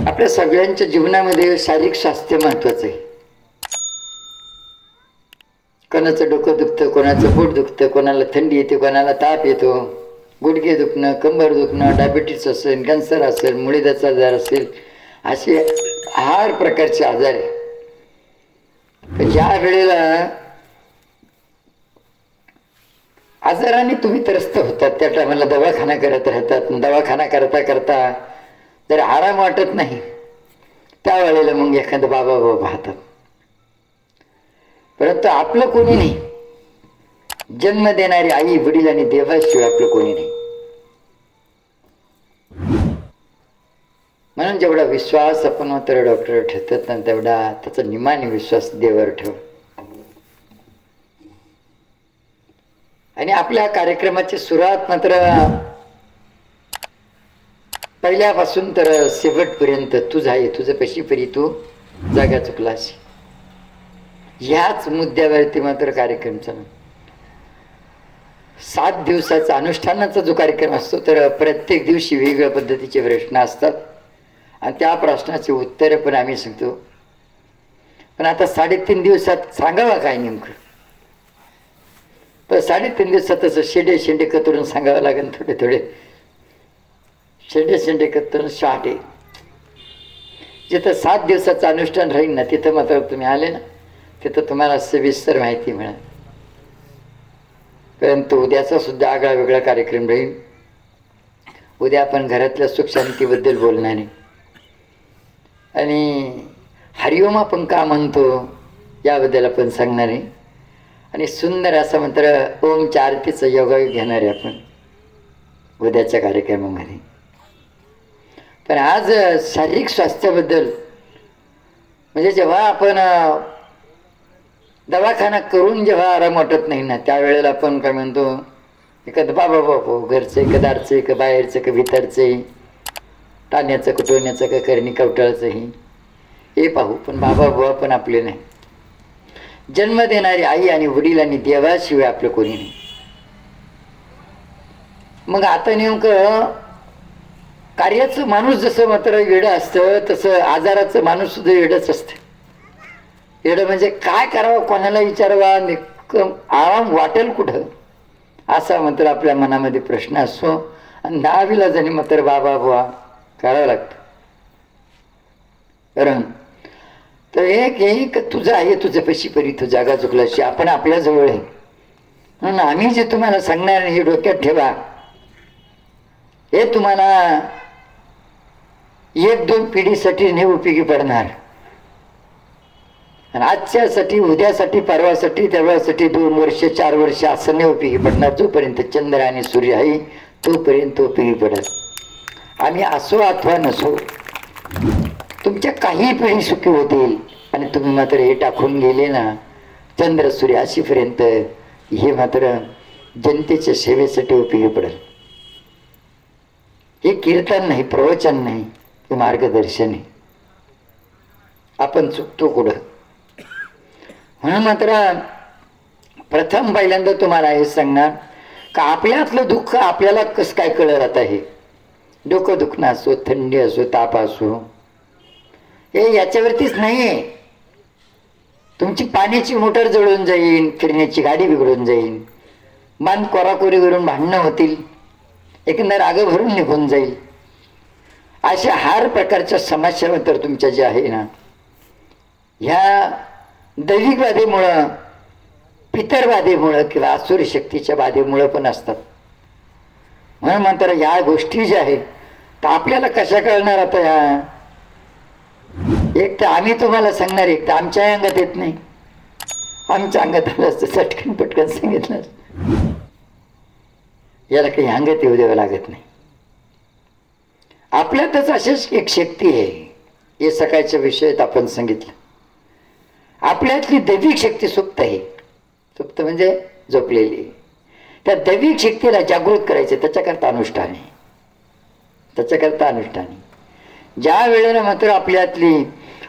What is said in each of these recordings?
आपल्या सगळ्यांच्या जीवनामध्ये शारीरिक स्वास्थ्य महत्वाचं आहे. कोणाचं डोकं दुखतं, कोणाचं पोट दुखतं, कोणाला थंडी येते, कोणाला ताप येतो, गुडघे दुखणं, कंबर दुखणं, डायबिटीस असेल, कॅन्सर असेल, मुळीदाचा आजार असेल, असे हर प्रकारचे आजार आहे. ज्या वेळेला आजाराने तुम्ही त्रस्त होतात त्या टायमाला दवाखाना करत राहतात. दवाखाना करता करता जर आराम वाटत नाही त्यावेळेला मग एखादं बाबा पाहतात. परंतु आपलं कोणी नाही. जन्म देणारी आई वडील आणि देवाशिवाय आपलं कोणी नाही. म्हणून जेवढा विश्वास आपण मात्र डॉक्टर ठेवतात ना तेवढा त्याचा निमानी विश्वास देवावर ठेव. आणि आपल्या कार्यक्रमाची सुरुवात मात्र पहिल्यापासून तर शेवटपर्यंत तुझ आहे, तुझं पशी परी तू जागा चुकलास ह्याच मुद्द्यावरती मात्र कार्यक्रम चालू. 7 दिवसाचा अनुष्ठानाचा जो कार्यक्रम असतो तर प्रत्येक दिवशी वेगवेगळ्या पद्धतीचे प्रश्न असतात आणि त्या प्रश्नाचे उत्तर पण आम्ही सांगतो. पण आता 3.5 दिवसात सांगावं काय नेमकं, तर 3.5 दिवसातच शेंडे कतरून सांगावं लागेल. थोडे थोडे शेंडे कतरून शॉर्ट आहे. जिथं 7 दिवसाचं अनुष्ठान राहील ना तिथं मात्र तुम्ही आले ना तिथं तुम्हाला सविस्तर माहिती मिळेल. परंतु उद्याचा सुद्धा आगळा वेगळा कार्यक्रम राहील. उद्या आपण घरातल्या सुख शांतीबद्दल बोलणार आहे आणि हरिओम आपण का म्हणतो याबद्दल आपण सांगणार आहे आणि सुंदर असं मात्र ओमच्या आरतीचं योगा घेणार आहे आपण उद्याच्या कार्यक्रमामध्ये. पण आज शारीरिक स्वास्थ्याबद्दल म्हणजे जेव्हा आपण दवाखाना करून जेव्हा आराम वाटत नाही ना त्यावेळेला आपण काय म्हणतो एखादं बाबा घरचं का दारचं का बाहेरचं का भितरचं टाण्याचं कुटवण्याचं का करणी कवटाळचंही हे पाहू. पण बाबा पण आपले नाही. जन्म देणारी आई आणि वडील आणि देवाशिवाय आपलं कोणी नाही. मग आता नेमकं कार्याचं माणूस जसं मात्र वेडं असतं तसं आजाराचं माणूस सुद्धा वेडच असतं. वेडं म्हणजे काय करावं, कोणाला विचारावा, आराम वाटेल कुठं असा मात्र आपल्या मनामध्ये प्रश्न असतो आणि नाविलाजाने मात्र बाबा बुवा करावं लागतं. कारण तर एक तुझं आहे, तुझं पशी परी तू जागा चुकलाशी आपण आपल्या जवळ आहे. म्हणून आम्ही जे तुम्हाला सांगणार हे डोक्यात ठेवा. हे तुम्हाला 1-2 पिढीसाठी नाही उपयोगी पडणार आणि आजच्यासाठी उद्यासाठी परवासाठी तेव्हासाठी 2 वर्ष 4 वर्ष असं नाही उपयोगी पडणार. जोपर्यंत चंद्र आणि सूर्य आहे तोपर्यंत उपयोगी पडत. आम्ही असो अथवा नसो तुमच्या काही पिढी सुखी होतील आणि तुम्ही मात्र हे टाकून गेले ना चंद्र सूर्य अशीपर्यंत हे मात्र जनतेच्या सेवेसाठी उपयोगी पडेल. हे कीर्तन नाही, प्रवचन नाही, हे मार्गदर्शन आहे. आपण चुकतो कुठं. म्हणून मात्र प्रथम पहिल्यांदा तुम्हाला हे सांगणार का आपल्यातलं दुःख आपल्याला कसं काय कळत आता. हे डोकं दुखणं असो, थंडी असो, ताप असो, हे याच्यावरतीच नाही आहे. तुमची पाण्याची मोटर जळून जाईल, फिरण्याची गाडी बिघडून जाईल, बांध कोराकोरीवरून भांडणं होतील, एकंदर राग भरून निघून जाईल. अशा हर प्रकारच्या समस्या तर तुमच्या ज्या आहे ना ह्या दैविक बाधेमुळं, पितर बाधेमुळं किंवा आसुरी शक्तीच्या बाधेमुळं पण असतात. म्हणून म्हणतात या गोष्टी ज्या आहेत तर आपल्याला कशा कळणार आता. ह्या एक तर आम्ही तुम्हाला सांगणार, एक तर आमच्या अंगात येत नाही. आमच्या अंगात आलं असतं चटकन पटकन सांगितलं. याला काही अंगात येऊ द्यावं लागत नाही. आपल्यातच अशीच एक शक्ती आहे. हे सकाळच्या विषयात आपण सांगितलं. आपल्यातली दैविक शक्ती सुप्त आहे. सुप्त म्हणजे झोपलेली. त्या दैविक शक्तीला जागृत करायचे त्याच्याकरता अनुष्ठान आहे. त्याच्याकरता अनुष्ठान आहे. ज्या वेळेला मात्र आपल्यातली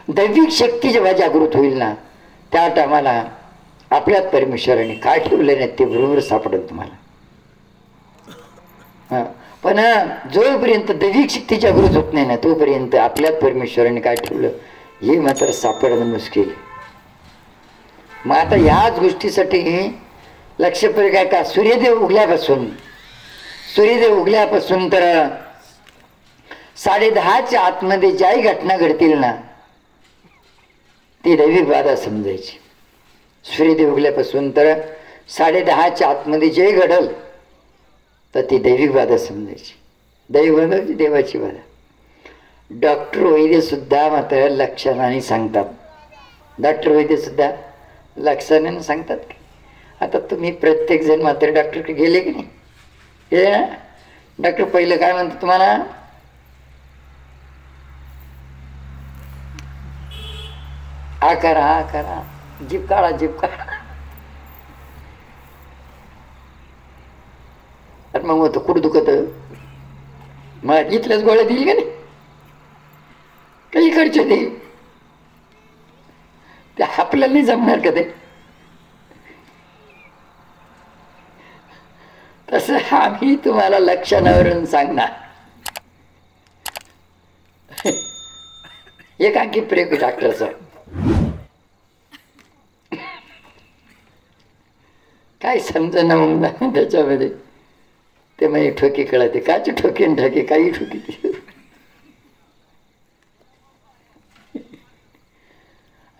दैविक शक्ती जेव्हा जागृत होईल ना त्या टायमाला आपल्यात परमेश्वराने काय ठेवले नाही ते बरोबर सापडेल तुम्हाला. पण जोपर्यंत दैविक शक्ती जागृत होत नाही ना तोपर्यंत आपल्यात परमेश्वराने काय ठेवलं हे मात्र सापडणं मुश्किल आहे. मग आता ह्याच गोष्टीसाठी लक्ष काय का सूर्यदेव उगल्यापासून तर 10:30च्या आतमध्ये ज्याही घटना घडतील ना ती दैविक बाधा समजायची. सूर्यदेव उगल्यापासून तर 10:30च्या आतमध्ये जे घडल तर ती दैविक बाधा समजायची. दैविक बाधा म्हणजे देवाची बाधा. डॉक्टर वैद्य सुद्धा मात्र लक्षणाने सांगतात. डॉक्टर वैद्य सुद्धा लक्षणाने सांगतात की आता तुम्ही प्रत्येक जण मात्र डॉक्टरकडे गेले की नाही गेले ना. डॉक्टर पहिलं काय म्हणतो तुम्हाला हा करा जीभ काढा आणि मग होतं कुठं दुखत मग इथल्याच गोळ्या दिली का नाही काही इकडच्या देईल ते आपल्याला नाही जमणार का ते. तसं आम्ही तुम्हाला लक्षणावरून सांगणार. एक आणखी प्रयोग डॉक्टरचा काय समजना मग त्याच्यामध्ये ते म्हणजे ठोके कळते काचे ठोके ठोके काही ठोके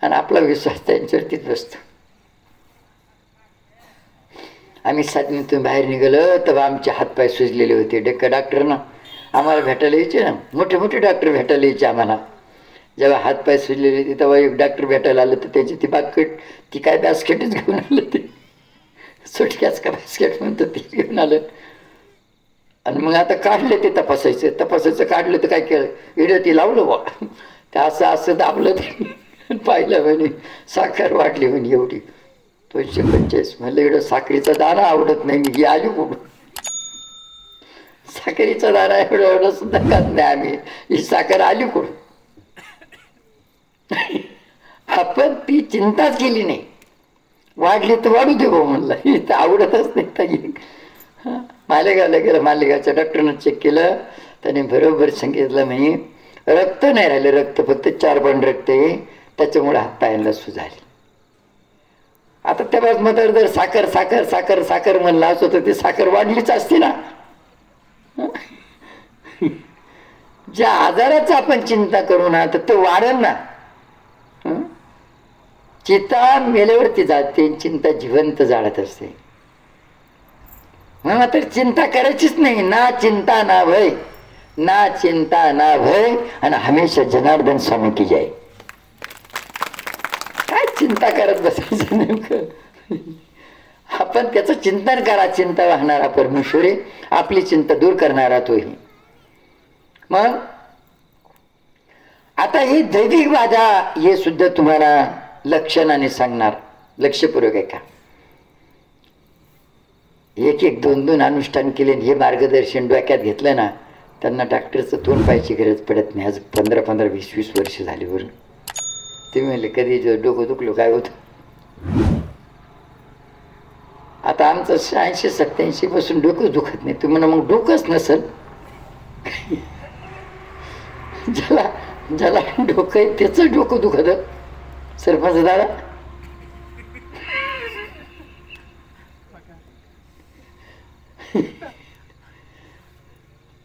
आणि आपला विश्वास त्यांच्यावरतीच बसतो. आम्ही साधनीतून बाहेर निघालो तेव्हा आमचे हातपाय सुजलेले होते. डॉक्टर ना आम्हाला भेटायला यायचे ना मोठे मोठे डॉक्टर भेटायला यायचे आम्हाला. जेव्हा हातपाय सुजलेले होते तेव्हा एक डॉक्टर भेटायला आलं तर त्याची ती बास्केट ती काय बास्केटच घेऊन आलं ते सुटक्याच का बास्केट म्हणतो ती घेऊन आलं. आणि मग आता काढलं ते तपासायचं काढलं तर काय केलं व्हिडिओ ती लावलं बा ते असं दाबलं ते पाहिलं म्हणे साखर वाढली म्हणे एवढी 245. म्हणलं एवढं साखरेचा दाणा आवडत नाही मी आली कुठून साखरेचा दाणा एवढं सुद्धा खात नाही आम्ही ही साखर आली कुठून. आपण ती चिंताच केली नाही. वाढली तर वाढू दे भाऊ म्हणलं ही तर आवडतच नाही ताई. मालेगावला गेलं मालेगावच्या डॉक्टरनं चेक केलं त्याने बरोबर सांगितलं म्हणे रक्त नाही राहिलं रक्त फक्त 4 पॉईंट रक्त आहे त्याच्यामुळे हातपायांना सुजाली. आता त्या बाजूला जर साखर साखर साखर साखर म्हणलं असं तर ती साखर वाढलीच असते ना. ज्या आजाराचा आपण चिंता करू ना तर तो वाढेल ना. चिंता मेल्यावरती जाते चिंता जिवंत जाळत असते. मग तर चिंता करायचीच नाही. ना चिंता ना भय ना चिंता ना भय आणि हमेशा जनार्दन स्वामी की जय. काय चिंता करत बसायचं नेमकं. आपण त्याचं चिंतन करा. चिंता वाहणारा परमेश्वर आहे आपली चिंता दूर करणारा तोही. मग आता ही दैविक बाधा हे सुद्धा तुम्हाला लक्षणाने सांगणार. लक्षपूर्वक आहे का 1-1 2-2 अनुष्ठान केले हे मार्गदर्शन डोक्यात घेतलं ना त्यांना डॉक्टरचं तोंड पाहायची गरज पडत नाही. आज 15-15 20-20 वर्ष झाली बरं. तुम्ही म्हणले कधी डोकं दुखलो काय होतं. आता आमचं 86-87 पासून डोकंच दुखत नाही. तुम्ही म्हणा मग डोकंच नसेल. ज्याला डोकं आहे त्याचं डोकं दुखत सरपंच दादा.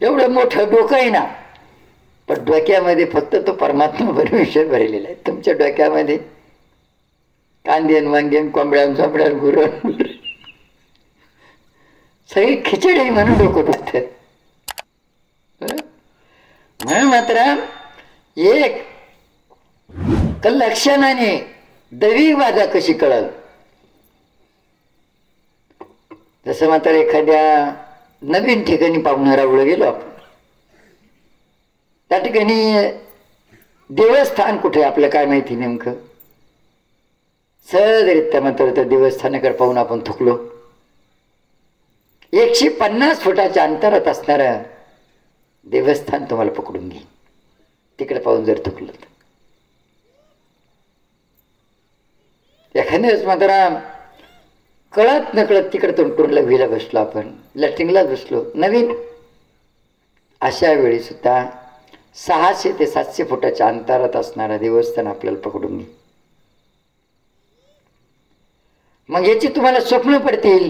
एवढं मोठं डोकं आहे ना पण डोक्यामध्ये फक्त तो परमात्मा परमेश्वर भरलेला आहे. तुमच्या डोक्यामध्ये कांदेन वांगेन कोंबड्यान झोपड्यान गुरण सगळी खिचडी म्हणून डोकं दुखत. म्हणून मात्र एक लक्षणाने दैविक बाधा कशी कळल. जसं मात्र एखाद्या नवीन ठिकाणी पाहुणा रावळं गेलो आपण त्या ठिकाणी देवस्थान कुठे आपलं काय माहिती नेमकं. सहजरित्या मात्र त्या देवस्थानाकडे पाहून आपण थुकलो. 150 फुटाच्या अंतरात असणारं देवस्थान तुम्हाला पकडून घे. तिकडे पाहून जर थुकलं तर एखाद्या वेळेस मात्र कळत नकळत तिकडे तोंडला व्हिला बसलो आपण लॅट्रिंगलाच बसलो. नवीन अशा वेळी सुद्धा 600 ते 700 फुटाच्या अंतरात असणारा देवस्थान आपल्याला पकडून घे. मग याची तुम्हाला स्वप्न पडतील.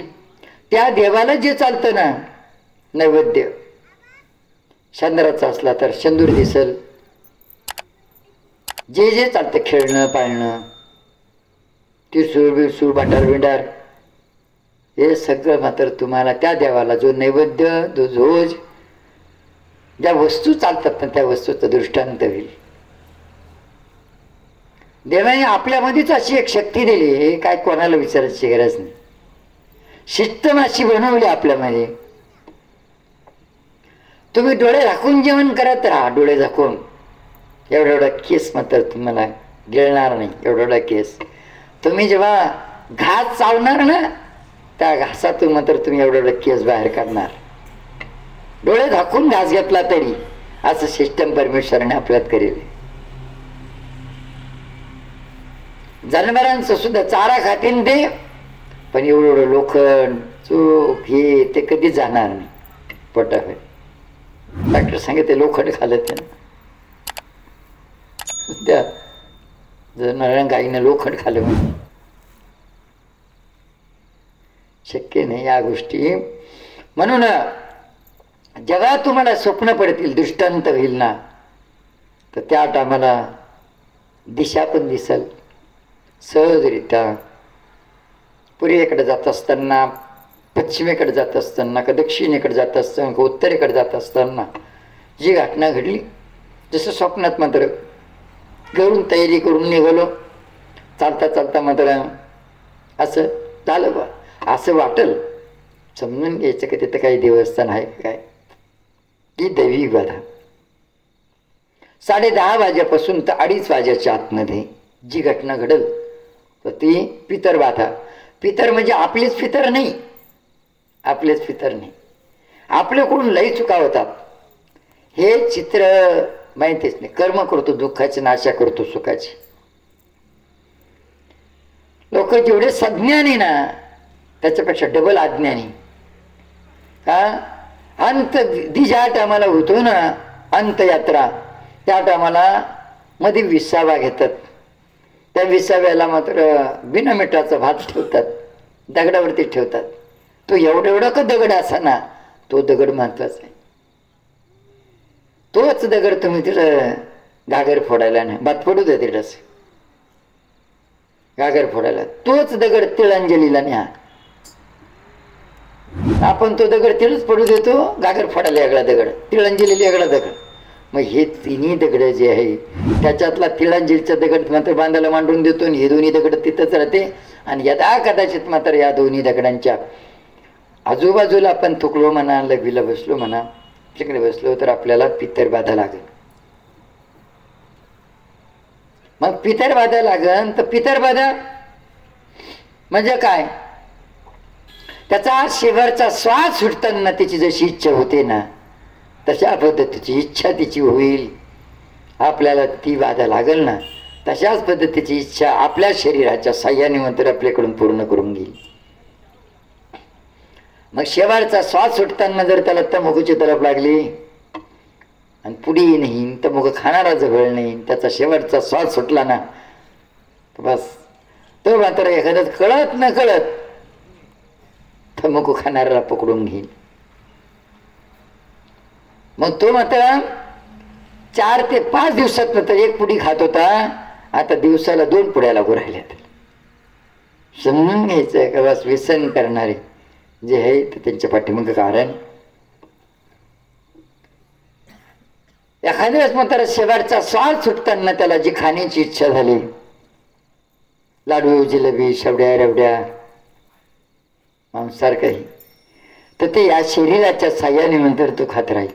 त्या देवाला जे चालतं ना, नैवेद्य चंद्राचा असला तर शेंदूर दिसल, जे जे चालतं खेळणं पाळणं, तिसूर बिसूर बाटार बिंडार, हे सगळं मात्र तुम्हाला त्या देवाला जो नैवेद्य जो झोज ज्या वस्तू चालतात ना त्या वस्तूचं दृष्टांत होईल. देवाने आपल्यामध्येच अशी एक शक्ती दिली, हे काय कोणाला विचारायची गरज नाही. सिस्टम अशी बनवली आपल्यामध्ये. तुम्ही डोळे झाकून जेवण करत राहा, डोळे झाकून. एवढा एवढा केस मात्र तुम्हाला गिळणार नाही, एवढा एवढा केस. तुम्ही जेव्हा घास चावणार ना, त्या घासातून मात्र तुम्ही एवढा एवढा केस बाहेर काढणार. डोळे झाकून घास घेतला तरी असं सिस्टम परमेश्वराने आपल्यात करेल. जनावरांचं सुद्धा चारा खातील ते, पण एवढं एवढं लोखंड चूक हे ते कधीच जाणार नाही पोटावर. डॉक्टर सांगितले लोखंड खाल्लं त्या जनावरांना, गाईनं लोखंड खाल्लं म्हणून शक्य नाही या गोष्टी. म्हणून जेव्हा तुम्हाला स्वप्न पडतील, दृष्टांत होईल ना, तर त्या टायमाला दिशा पण दिसल सहजरित्या. पूर्वेकडे जात असताना, पश्चिमेकडे जात असताना, का दक्षिणेकडे जात असताना, का उत्तरेकडे जात असताना जी घटना घडली, जसं स्वप्नात मात्र घरून तयारी करून निघालो, चालता चालता मात्र असं झालं बा, असं वाटल, समजून घ्यायचं की तिथं काही देवस्थान आहे काय. ही दैवी बाधा. 10:30 वाजेपासून तर 2:30 वाजेच्या आतमध्ये जी घटना घडल तर ती पितर बाधा. पितर म्हणजे आपलेच पितर नाही, आपलेच पितर नाही, आपल्याकडून लई चुका होतात. हे चित्र माहितीच नाही. कर्म करतो दुःखाची, नाशा करतो सुखाची. लोक जेवढे सज्ञानी ना त्याच्यापेक्षा डबल अज्ञानी. का अंत ज्या टायमाला होतो ना अंतयात्रा, त्या टायमाला मध्ये 20 घेतात. त्या 20व्याला मात्र बिना मिठाचा भात ठेवतात, दगडावरती ठेवतात. तो एवढा एवढा का दगड असा ना, तो दगड महत्वाचा आहे. तोच दगड तुम्ही तिथं घागर फोडायला नाही, भात फोडू दे तिथंच घागर फोडायला. तोच दगड तिळांजलीला न्या. आपण तो दगड तिळच पडू देतो, घागर फोडायला वेगळा दगड, तिळांजलीला वेगळा दगड. मग हे तिन्ही दगड जे आहे त्याच्यातला तिळांजलीचा दगड मात्र बांधायला मांडून देतो, आणि हे दोन्ही दगड तिथंच राहते. आणि यदा कदाचित मात्र या दोन्ही दगडांच्या आजूबाजूला आपण थुकलो म्हणा, लघवीला बसलो म्हणा, तिकडे बसलो तर आपल्याला पितर बाधा लागेल. मग पितर बाधा लागेल तर पितर बाधा म्हणजे काय, त्याचा शेवटचा श्वास सुटताना त्याची जशी इच्छा होते ना, तशा पद्धतीची इच्छा तिची होईल. आपल्याला ती बाधा लागेल ना, तशाच पद्धतीची इच्छा आपल्या शरीराच्या साह्याने मात्र आपल्याकडून पूर्ण करून घेईल. मग शेवटचा श्वास सुटताना जर त्याला तंबाखूची तलप लागली आणि पुढे नाही, तंबाखू खाणारा जवळ नाही, त्याचा शेवटचा श्वास सुटला ना, बस तो मात्र एखाद्याच कळत न कळत तंबाखू खाणाऱ्याला पकडून घेईल. मग तो मात्र 4 ते 5 दिवसात मात्र 1 पुडी खात होता, आता दिवसाला 2 पुड्या लागू राहिल्या. समजून घ्यायचं का बस व्यसन करणारे जे आहे ते त्यांच्या पाठीमागं कारण. एखाद्या वेळेस मात्र शेवटचा श्वास सुटताना त्याला जी खाण्याची इच्छा झाली, लाडू जिलेबी शेवड्या रवड्या मांसार काही, तर ते या शरीराच्या साह्याने नंतर तो खात राहील.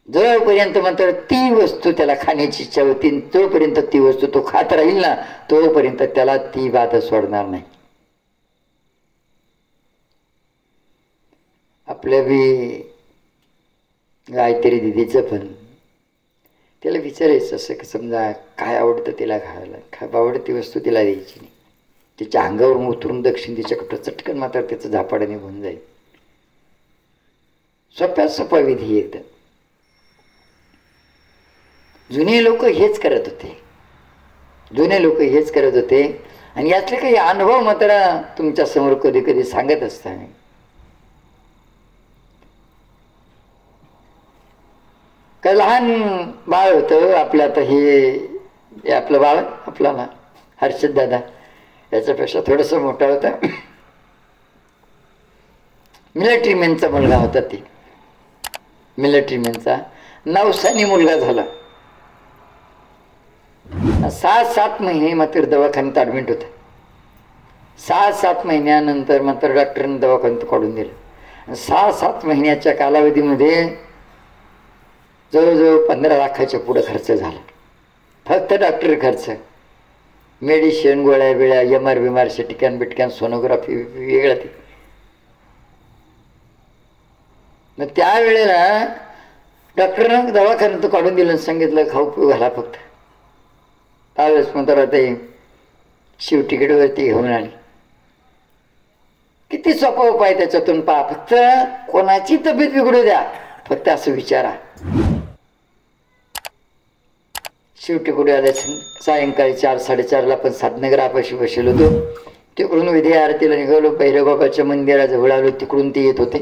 जोपर्यंत मात्र ती वस्तू त्याला खाण्याची इच्छा होती, जोपर्यंत ती वस्तू तो खात राहील ना, तोपर्यंत त्याला ती बाधा सोडणार नाही. आपल्या बी गायत्री दिदीचं पण त्याला विचारायचं असं की समजा काय आवडतं तिला खायला, काय आवडती वस्तू तिला द्यायची नाही. तिच्या अंगावर उतरून दक्षिण तिच्याकडं चटकन मात्र त्याचं झापाडं निघून जाईल. सोप्या सोपा विधी एकदम. जुने लोक हेच करत होते, जुने लोक हेच करत होते. आणि यातले काही अनुभव मात्र तुमच्या समोर कधी कधी सांगत असताना, का लहान बाळ होतं आपलं. आता हे आपलं बाळ आपल्याला हर्षद दादा याच्यापेक्षा थोडस मोठा होता. मिलिटरी मॅनचा मुलगा होता. ती मिलिटरी मॅनचा नवसानी मुलगा झाला. 6-7 महिने मात्र दवाखान्यात ॲडमिट होता. 6-7 महिन्यानंतर मात्र डॉक्टरने दवाखान्यात काढून दिलं. 6-7 महिन्याच्या कालावधीमध्ये जवळजवळ 15 लाखाच्या पुढे खर्च झाला. फक्त डॉक्टर खर्च, मेडिसिन, गोळ्या बिळ्या, MR बिमार, सिटिकॅन बिटकॅन, सोनोग्राफी वेगळं. ते मग त्यावेळेला डॉक्टरनं दवाखान्यात काढून दिलं, सांगितलं खाऊ पिऊ घाला फक्त. त्यावेळेस म्हणतात ते शिव तिकीटवरती घेऊन आली. किती सोपा उपाय त्याच्यातून पहा. फक्त कोणाची तब्येत बिघडू द्या, फक्त असं विचारा. शेवटी कुठे आल्या सायंकाळी 4-4:30 आपण सातनगरापाशी बसलो होतो. तिकडून विधी आरतीला निघालो. भैरवबाबाच्या मंदिराजवळ आलो. तिकडून ते येत होते.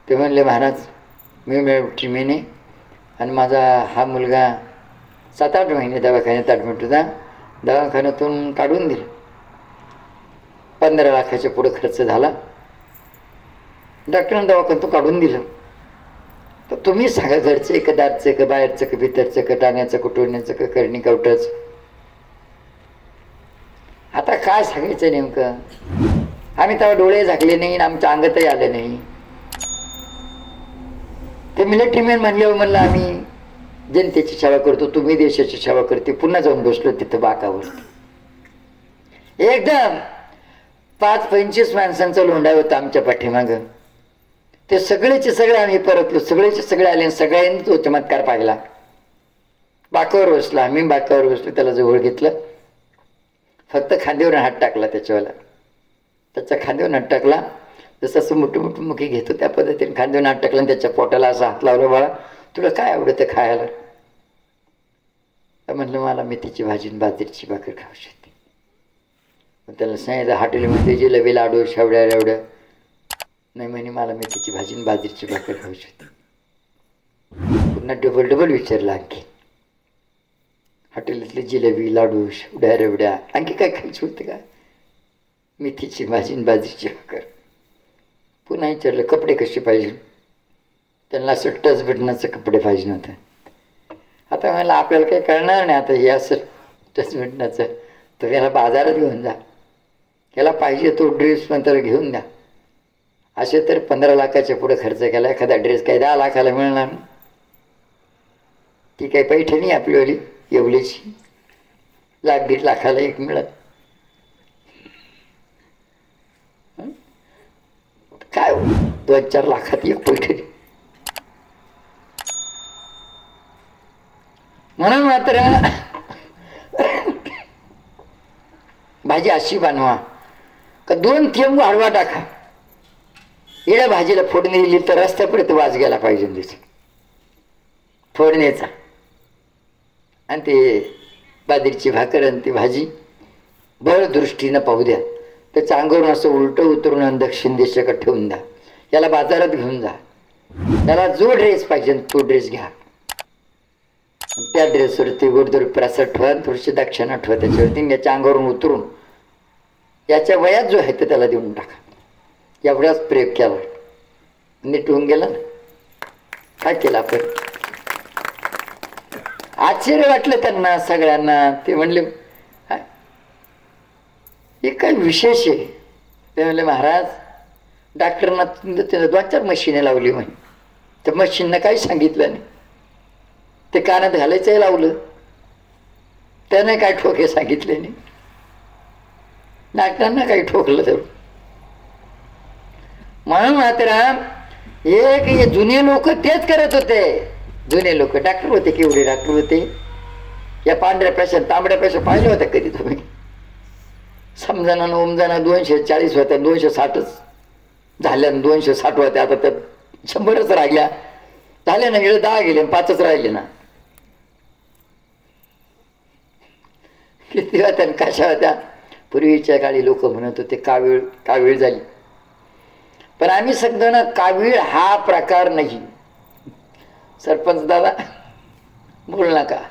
ते म्हणले महाराज मी मिलिटरी मॅन आहे आणि माझा हा मुलगा 7-8 महिने दवाखान्यात ॲडमिट होता. दवाखान्यातून काढून दिलं. 15 लाखाच्या पुढे खर्च झाला. डॉक्टरांनी दवाखान्यातून काढून दिलं. तर तुम्ही सांगा, घरचं का दारचं का बाहेरचं का भितरचं का टाण्याचं कुटुंबाचं का करणी कवटाचं. आता काय सांगायचं नेमकं. आम्ही तेव्हा डोळे झाकले नाही, आमच्या अंगातही आलं नाही. ते मिलिटरी मॅन म्हणल्यावर म्हणलं आम्ही जनतेची सेवा करतो, तुम्ही देशाची सेवा करते. पुन्हा जाऊन बसलो तिथं बाकावरती. एकदम 5-25 माणसांचा लोंढा होता आमच्या पाठीमागं. ते सगळेचे सगळे आम्ही परतलो. सगळेचे सगळे आले. सगळ्यांनी तो चमत्कार पाहिला. बाकावर बसला. आम्ही बाकावर बसलो. त्याला जवळ घेतलं. फक्त खांद्यावर हात टाकला. त्याच्या खांद्यावर हात टाकला. जसं असं मोठं मुखी घेतो त्या पद्धतीने खांद्यावर हात टाकला आणि त्याच्या पोटाला असा हात लावला. बाळा तुला काय आवडतं खायला. तर म्हणलं मला मेथीची भाजी आणि बाजरीची भाकर खाऊ शकते. मग त्याला सांगितलं हॉटेलमध्ये जिलेबी लाडू शेवड्या रेवड्या नाही म्हणे, मला मेथीची भाजी आणि बाजरीची भाकर खाऊ शकते. पुन्हा डबल विचारलं आणखी. हॉटेलातले जिलेबी लाडू शेवड्या रेवड्या आणखी काय खायचं होतं का. मेथीची भाजी आणि बाजरीची भाकर. पुन्हा विचारलं कपडे कसे पाहिजे. त्यांना असं टच बटनाचं कपडे पाहिजे नव्हतं. आता मला आपल्याला काही कळणार नाही. आता हे असं टच बटनाचं तर याला बाजारात घेऊन जा. याला पाहिजे तो ड्रेस पण तर घेऊन द्या. असे तर 15 लाखाच्या पुढे खर्च केला. एखादा ड्रेस काही 10 लाखाला मिळणार. ती काही पैठणी आपलीवाली एवढीची 1-1.5 लाखाला एक मिळत. काय 2-4 लाखात एक पैठणी. म्हणून मात्र भाजी अशी बनवा का 2 थेंब हळवा टाका. येड्या भाजीला फोडणी दिली तर रस्त्यापर्यंत वास गेला पाहिजे त्याची फोडणीचा. आणि ते बाजरीची भाकर आणि ती भाजी बळ दृष्टीनं पाहू द्या. त्याच्या अंगावरून असं उलटं उतरून आणि दक्षिण दिशेकडे ठेवून द्या. याला बाजारात घेऊन जा. त्याला जो ड्रेस पाहिजे तो ड्रेस घ्या. त्या ड्रेसवरती गोडदोड प्रासाद ठेवा. थोडीशी दक्षिणा ठेवा त्याच्यावरती. याच्या अंगावरून उतरून याच्या वयात जो आहे तो त्याला देऊन टाका. एवढाच प्रयोग केला. नीट होऊन गेला ना. काय केलं आपण. आश्चर्य वाटलं त्यांना सगळ्यांना. ते म्हणले हे काय विशेष आहे. ते म्हणले महाराज डॉक्टरना 2-4 मशीने लावली म्हणे. त्या मशीननं काही सांगितलं नाही. ते कानात घालायचंही लावलं. त्याने काय ठोके सांगितले नाही. डॉक्टरांना काही ठोकलं तर. म्हणून मात्र हे जुने लोक तेच करत होते. जुने लोक डॉक्टर होते. केवढे डॉक्टर होते. या पांढऱ्या पेशा तांबड्या पेशा पाहिल्या होत्या कधी तुम्ही. समजाना ओमजाना 240 होत्या. 260च झाल्या. 260 होत्या. आता त्यात 100च राहिल्या, झाले ना वेळ 10 गेले, 5च राहिले ना. किती होत्या कशा होत्या. पूर्वीच्या काळी लोक म्हणत होते कावीळ कावीळ झाली. पण आम्ही सांगतो ना, कावीळ हा प्रकार नाही. सरपंच दादा बोल नका.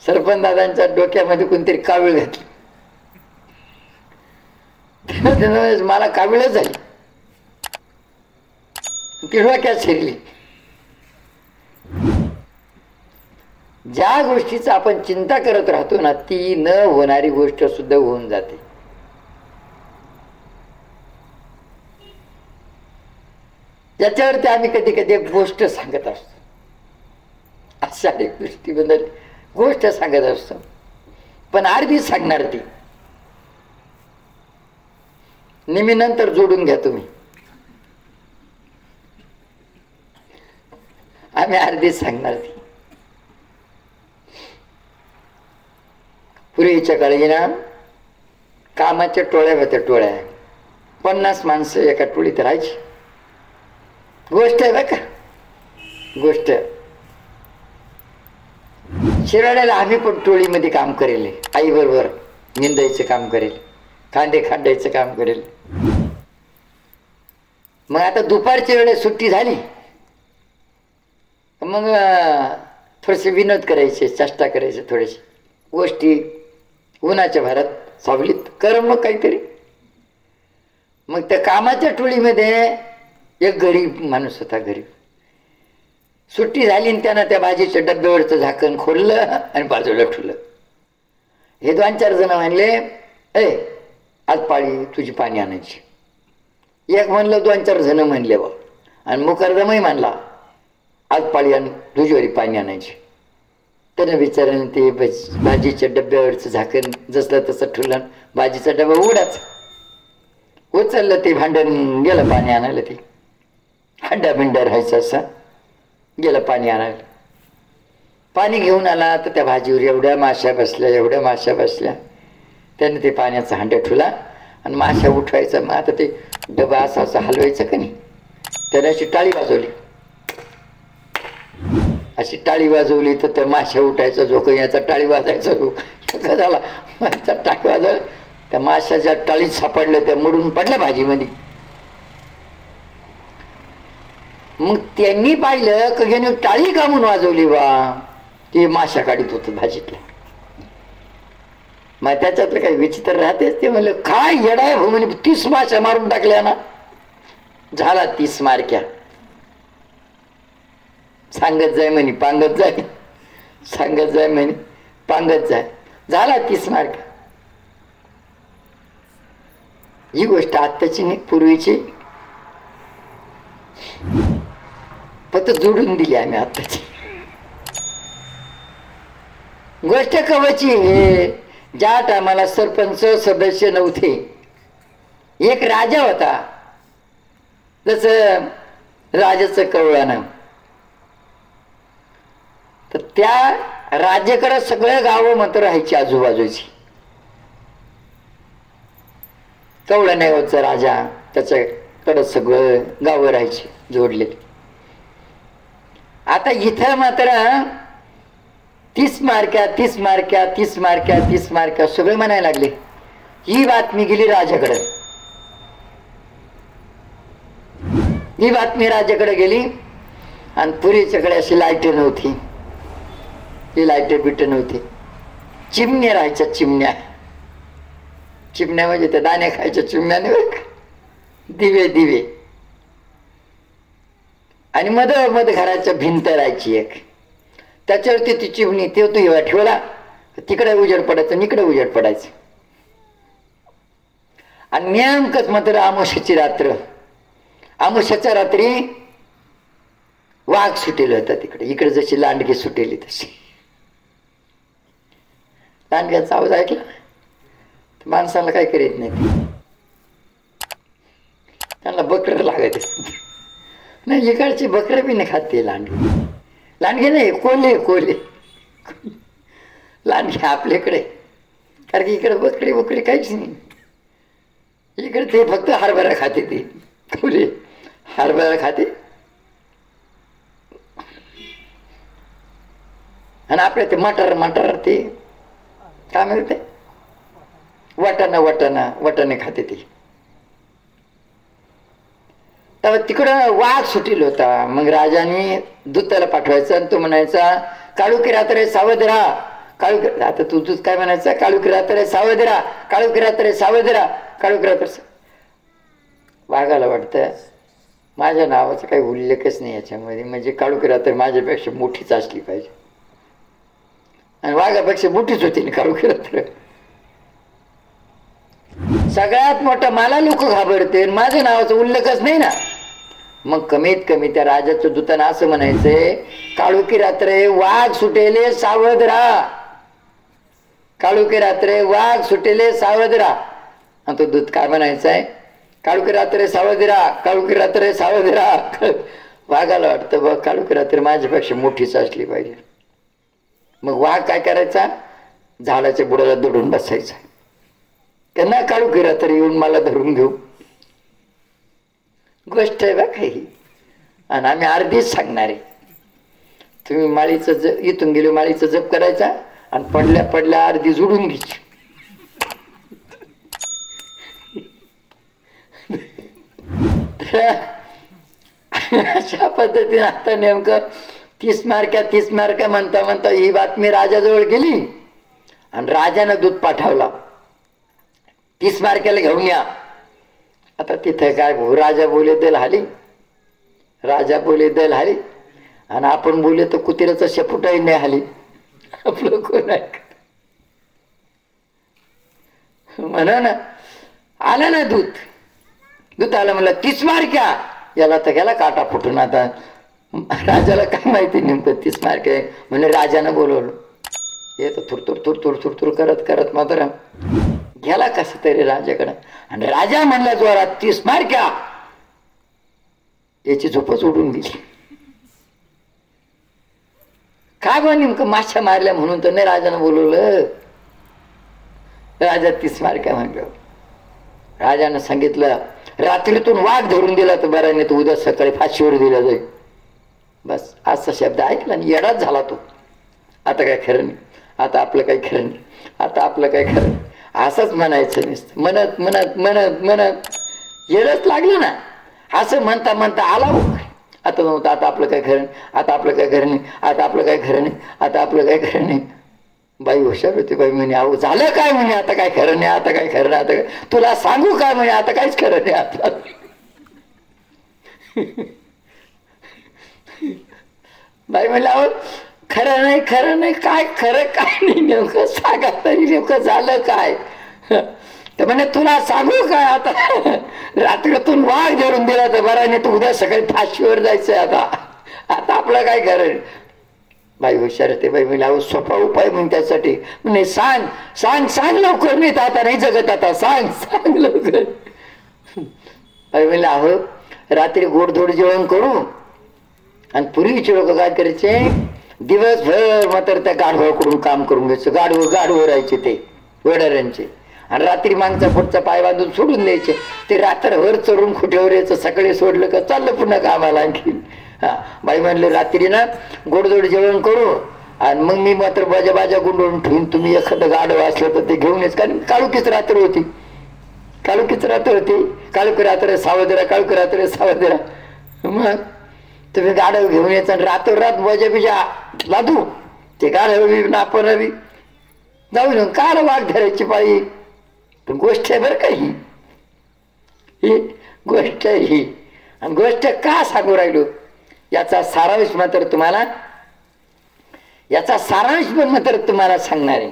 सरपंच दादांच्या डोक्यामध्ये कोणतरी कावीळ घातली. मला कावीळच झाली, ती डोक्यात शिरली. ज्या गोष्टीच आपण चिंता करत राहतो ना, ती न होणारी गोष्ट सुद्धा होऊन जाते. त्याच्यावरती आम्ही कधी कधी एक गोष्ट सांगत असतो, शारीरिक दृष्टीबद्दल गोष्ट सांगत असतो, पण अर्धी सांगणार ती. नेहमी नंतर जोडून घ्या तुम्ही. आम्ही अर्धीच सांगणार ती. पूर्वीच्या काळी ना कामाच्या टोळ्या होत्या, टोळ्या 50 माणसं एका टोळीत राहायची. गोष्ट आहे बघा, गोष्ट. शिराड्याला आम्ही पण टोळीमध्ये काम करेल, आई बरोबर निंदायचं काम करेल, कांदे खांडायचं काम करेल. मग आता दुपारच्या वेळेस सुट्टी झाली, मग थोडेसे विनोद करायचे, चेष्टा करायचे, थोडेसे गोष्टी उन्हाच्या भरात सावलीत कर मग काहीतरी. मग त्या कामाच्या टोळीमध्ये एक गरीब माणूस होता, गरीब. सुट्टी झाली आणि त्यानं त्या भाजीच्या डब्यावरचं झाकण खोललं आणि बाजूला ठेवलं. हे 2-4 जण म्हणले, आज पाळी तुझी पाणी आणायची. एक म्हणलं, 2-4 जण म्हणले बा. आणि मुकरदमही म्हणला, आज पाळी आण तुझीवरी पाणी आणायची. त्यानं विचाराने ते भाजीच्या डब्यावरचं झाकण जसलं तसं ठेवलं, भाजीचा डबा उघडाच. उचललं ते भांडण, गेलं पाणी आणायला. ते हंडा बिंडा राहायचं असं, गेलं पाणी आणायला. पाणी घेऊन आला तर त्या भाजीवर एवढ्या माश्या बसल्या, एवढ्या माश्या बसल्या. त्याने ते पाण्याचा हांडा ठेवला आणि माश्या उठवायचा. मग आता ते डबा असा असं हलवायचं का नाही, त्याने अशी टाळी वाजवली. अशी टाळी वाजवली तर त्या माश्या उठायचा, जो काही याचा टाळी वाजायचा जो झाला, माझा टाळी वाजवला. त्या माश्याच्या टाळीत सापडल्या, त्या मोडून पडल्या भाजीमध्ये. मग त्यांनी पाहिलं की याने टाळी का म्हणून वाजवली बा, ते माश्या काढीत होत भाजीतल्या. मग त्याच्यातलं काही विचित्र राहतेच. ते म्हणलं, काय येडाय भाऊ म्हणे, 30 माश्या मारून टाकल्या ना. झाला 30 मारक्या. सांगत जाय म्हणे पांगत जाय, सांगत जाय म्हणे पांगत जाय. झाला 30 मारक्या. ही गोष्ट आत्ताची नाही, पूर्वीची. फक्त जोडून दिली आम्ही आत्ताची गोष्ट. कवची हे ज्या टायमाला सरपंच सदस्य नव्हते, एक राजा होता. जसं राजाचं कवळानं, तर त्या राज्याकडे सगळे गावं मात्र राहायची आजूबाजूची. कवळाण्यावरचा राजा, त्याच्याकडे सगळं गावं राहायची जोडलेली. आता इथं मात्र 30 मारक्या, 30 मारक्या, 30 मारक्या, 30 मारक्या सगळे म्हणायला लागले. ही बातमी गेली राजाकडे. ही बातमी राजाकडे गेली. आणि पूर्वीच्याकडे अशी लाईट नव्हती, ही लाईट बिट नव्हती. चिमण्या राहायच्या, चिमण्या. चिमण्या म्हणजे त्या दाणे खायच्या चिमण्याने, दिवे दिवे. आणि मध घराच्या भिंत राहायची एक, त्याच्यावरती ती चिमणी. ते तो ठेवला, तिकडे उजेड पडायचं, इकडे उजेड पडायचं. आणि नेमकंच मात्र अमावस्येची रात्र, अमावस्येच्या रात्री वाघ सुटेल होता तिकडे. इकडे जशी लांडगी सुटेली तशी. लांडग्याचा आवाज ऐकला माणसाला काय करीत नाही, त्यांना बकरं लागत नाही. इकडची बकरं बी नाही खाते लांडगी. लांडगे नाही, कोले कोले लांडगे आपल्याकडे. कारण की इकडे बकरी बकरी काहीच नाही. इकडे ते फक्त हरभरा खाते, ते कोले हरभरा खाते. आणि आपल्या ते मटर मटर ते काय मिळते वटाणे खाते ती. तेव्हा तिकडं वाघ सुटील होता. मग राजाने दूताला पाठवायचा आणि तो म्हणायचा काळुकी रात्र सावध राहा. काळुकी आता तुझ काय म्हणायचं, काळुकी रात्र सावध राहा, काळुकी रात्र सावध राहा, काळुकी रात्र. वाघाला वाटतं माझ्या नावाचा काही उल्लेखच नाही याच्यामध्ये, म्हणजे काळुकी रात्र माझ्यापेक्षा मोठीच असली पाहिजे. आणि वाघापेक्षा मोठीच होती ना काळुकी रात्र. सगळ्यात मोठा मला लोक घाबरते, माझ्या नावाचा उल्लेखच नाही ना. मग कमीत कमी त्या राजाचं दूताना असं म्हणायचंय काळुकी रात्रे वाघ सुटेले सावध राहा, काळुकी रात्रे वाघ सुटेले सावध राहा. आणि तो दूत काय म्हणायचाय काळुकी रात्रे सावध राहा, काळुकी रात्रे सावध राहा. वाघाला वाटतं बघ काळुकी रात्र माझ्यापेक्षा मोठीच असली पाहिजे. मग वाघ काय करायचा, झाडाच्या बुडाला दडून बसायचा, त्यांना काळुकी रात्र येऊन मला धरून घेऊ. गोष्ट आहे बा काही. आणि आम्ही अर्धीच सांगणार आहे. तुम्ही माळीचं इथून गेलो माळीचं जप करायचा आणि पडल्या पडल्या अर्धी जोडून घ्यायची. अशा पद्धतीने आता नेमकं 30 मार्क्या म्हणता म्हणता ही बातमी राजाजवळ गेली आणि राजानं दूत पाठवला 30 मार्क्याला घेऊन या. आता तिथे काय भाऊ, राजा बोले दल हाली, राजा बोले दल हाली, आणि आपण बोले तर कुत्र्याचा शेपुटाही नाही हाली. आपलं कोण आहे म्हणा ना. आला ना दूत आला म्हणलं 30 मार्क्या, याला तर गेला काटा फुटून. आता राजाला काय माहिती नेमकं 30 मार्क आहे. म्हणजे राजानं बोलवलं, हे तर थुरथुर थुरथुर थुरथुर करत करत मात्र गेला कस तरी राजाकडं. आणि राजा म्हणला जोरात 30 मार्क्या, याची झोपच उडून गेली. काय बा नेमकं माश्या मारल्या म्हणून तर नाही राजानं बोलवलं. राजा 30 मार्क्या म्हणलं. राजानं सांगितलं रात्रीतून वाघ धरून दिला तर बरा, नाही तर उद्या सकाळी फाशीवर दिला जाईल. बस असा शब्द ऐकला आणि येडाच झाला तो. आता काय खरं नाही, आता आपलं काही खरं नाही, आता आपलं काही खरं नाही, असंच म्हणायचं नसतं. म्हणत म्हणत म्हणत म्हणत येडच लागलं ना. असं म्हणता म्हणता आला आता नव्हतं, आता आपलं काय खरं नाही, आता आपलं काय खरं नाही, आता आपलं काय खरं नाही, आता आपलं काय खरं नाही. बाई हुशार होती. बाई म्हणे अहो झालं काय म्हणे, आता काय खरं नाही, आता काय खरं नाही, आता काय तुला सांगू काय म्हणे, आता काहीच खरं नाही. आता बाई म्हणलं अहो खरं नाही, खरं नाही, काय खरं काय नाही, नेमकं सांगा तरी नेमकं झालं काय. तर म्हणे तुला सांगू काय, आता रात्रीतून वाघ धरून दिला तर बरा, नाही तर उद्या सकाळी फाशीवर जायचंय. आता आपलं काय खरं. बाई हुशार ते. बाई म्हणजे अहो सोपा उपाय म्हणून त्यासाठी म्हणे सांग सांग सांग लवकर, नाही तर आता नाही जगत, आता सांग सांग लवकर. बाई म्हणलं अहो रात्री गोडधोड जेवण करू. आणि पूर्वीचे लोक काय करायचे, दिवसभर मात्र त्या गाढवाकडून काम करून घ्यायचं. गाढवं राहायचे ते वडाऱ्यांचे, आणि रात्री मागचा पुढचा पाय बांधून सोडून द्यायचे. ते रात्रभर चढून खुट्यावर यायचं, सकाळी सोडलं का चाललं पुन्हा कामाला आणखी. हा बाई म्हणलं रात्री ना गोडधोड जेवण करू आणि मग मी मात्र बाजा गुंडून ठेवून, तुम्ही एखादं गाढव असलं तर ते घेऊन येच. कारण काळुकीच रात्र होती, काळुकीच रात्र होती. काळुकी रात्र सावधरा, काळुकी रात्र सावधरा. मग तुम्ही गाढव घेऊन यायचं आणि रातोरात बिजा लादू ते गाढव आपण जाऊ न काल वाघ धरायची पाळी. पण गोष्ट आहे बरं का ही गोष्ट ही. आणि गोष्ट का सांगू राहिलो, याचा सारांश मात्र तुम्हाला सांगणार आहे.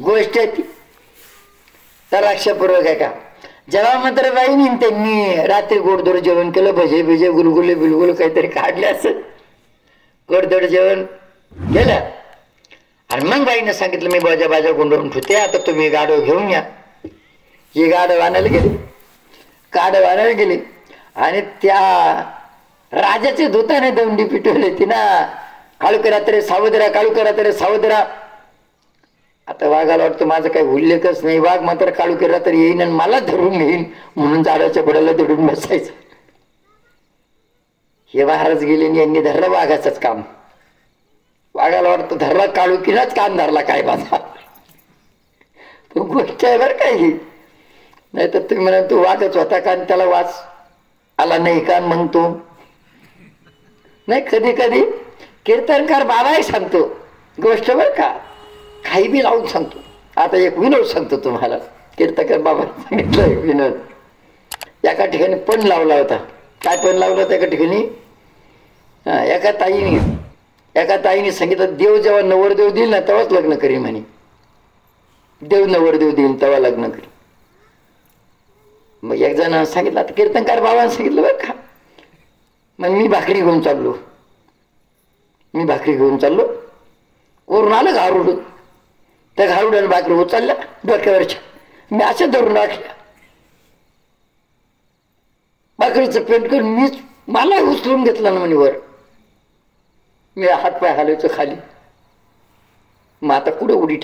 गोष्ट ती तर लक्षपूर्वक आहे का. जेव्हा मात्र बाईनी त्यांनी रात्री गोडधोड जेवण केलं, भजे बिजे गुलगुले बिलगुल काहीतरी काढले असं, गोडधोड जेवण केलं. आणि मग बाईनं सांगितलं मी बाजा गुंडवून ठेवते, आता तुम्ही गाढव घेऊन या. ही गाढव आणायला गेली आणि त्या राजाच्या दूताने दंडी पिटवली ती ना, काळुकी रात्री सावधरा, काळुकी रात्री सावधरा. आता वाघाला वाटतं माझा काही उल्लेखच नाही, वाघ मात्र काळुकी रात्री येईन आणि मला धरून घेईन म्हणून झाडाच्या बुडाला दडून बसायचं. हे महाराज गेले आणि यांनी धरलं वाघाचंच काम. वाघाला वाटतं धरला काढू किनाच कान धरला काय माझा. तो गोष्ट आहे बरं काही. नाही तर तुम्ही म्हणा तो वाघच होता का आणि त्याला वाच आला नाही का मग तो नाही. कधी कधी कीर्तनकार बाबाही सांगतो गोष्ट बरं का, काही बी लावून सांगतो. आता एक विनोद सांगतो तुम्हाला. कीर्तनकार बाबा सांगितलं एक विनोद. एका ठिकाणी पण लावला होता. काय पण लावला होता एका ठिकाणी. एका ताईने सांगितलं देव जेव्हा नवरदेव देईल ना तेव्हाच लग्न करीन म्हणे. देव नवरदेव देईल तेव्हा लग्न करीन. मग एक जण सांगितलं, आता कीर्तनकार बाबांनी सांगितलं बरं का. मग मी भाकरी घेऊन चाललो. वरून आलं घारुड. त्या घारुड्यानं भाकरी उचलल्या डोक्यावरच्या. मी अशा धरून राखल्या. भाकरीचं पेंट करून मीच मला उचलून घेतलं ना म्हणे वर. मी हातपाय हलायचो खाली. मग आता कुठं उडी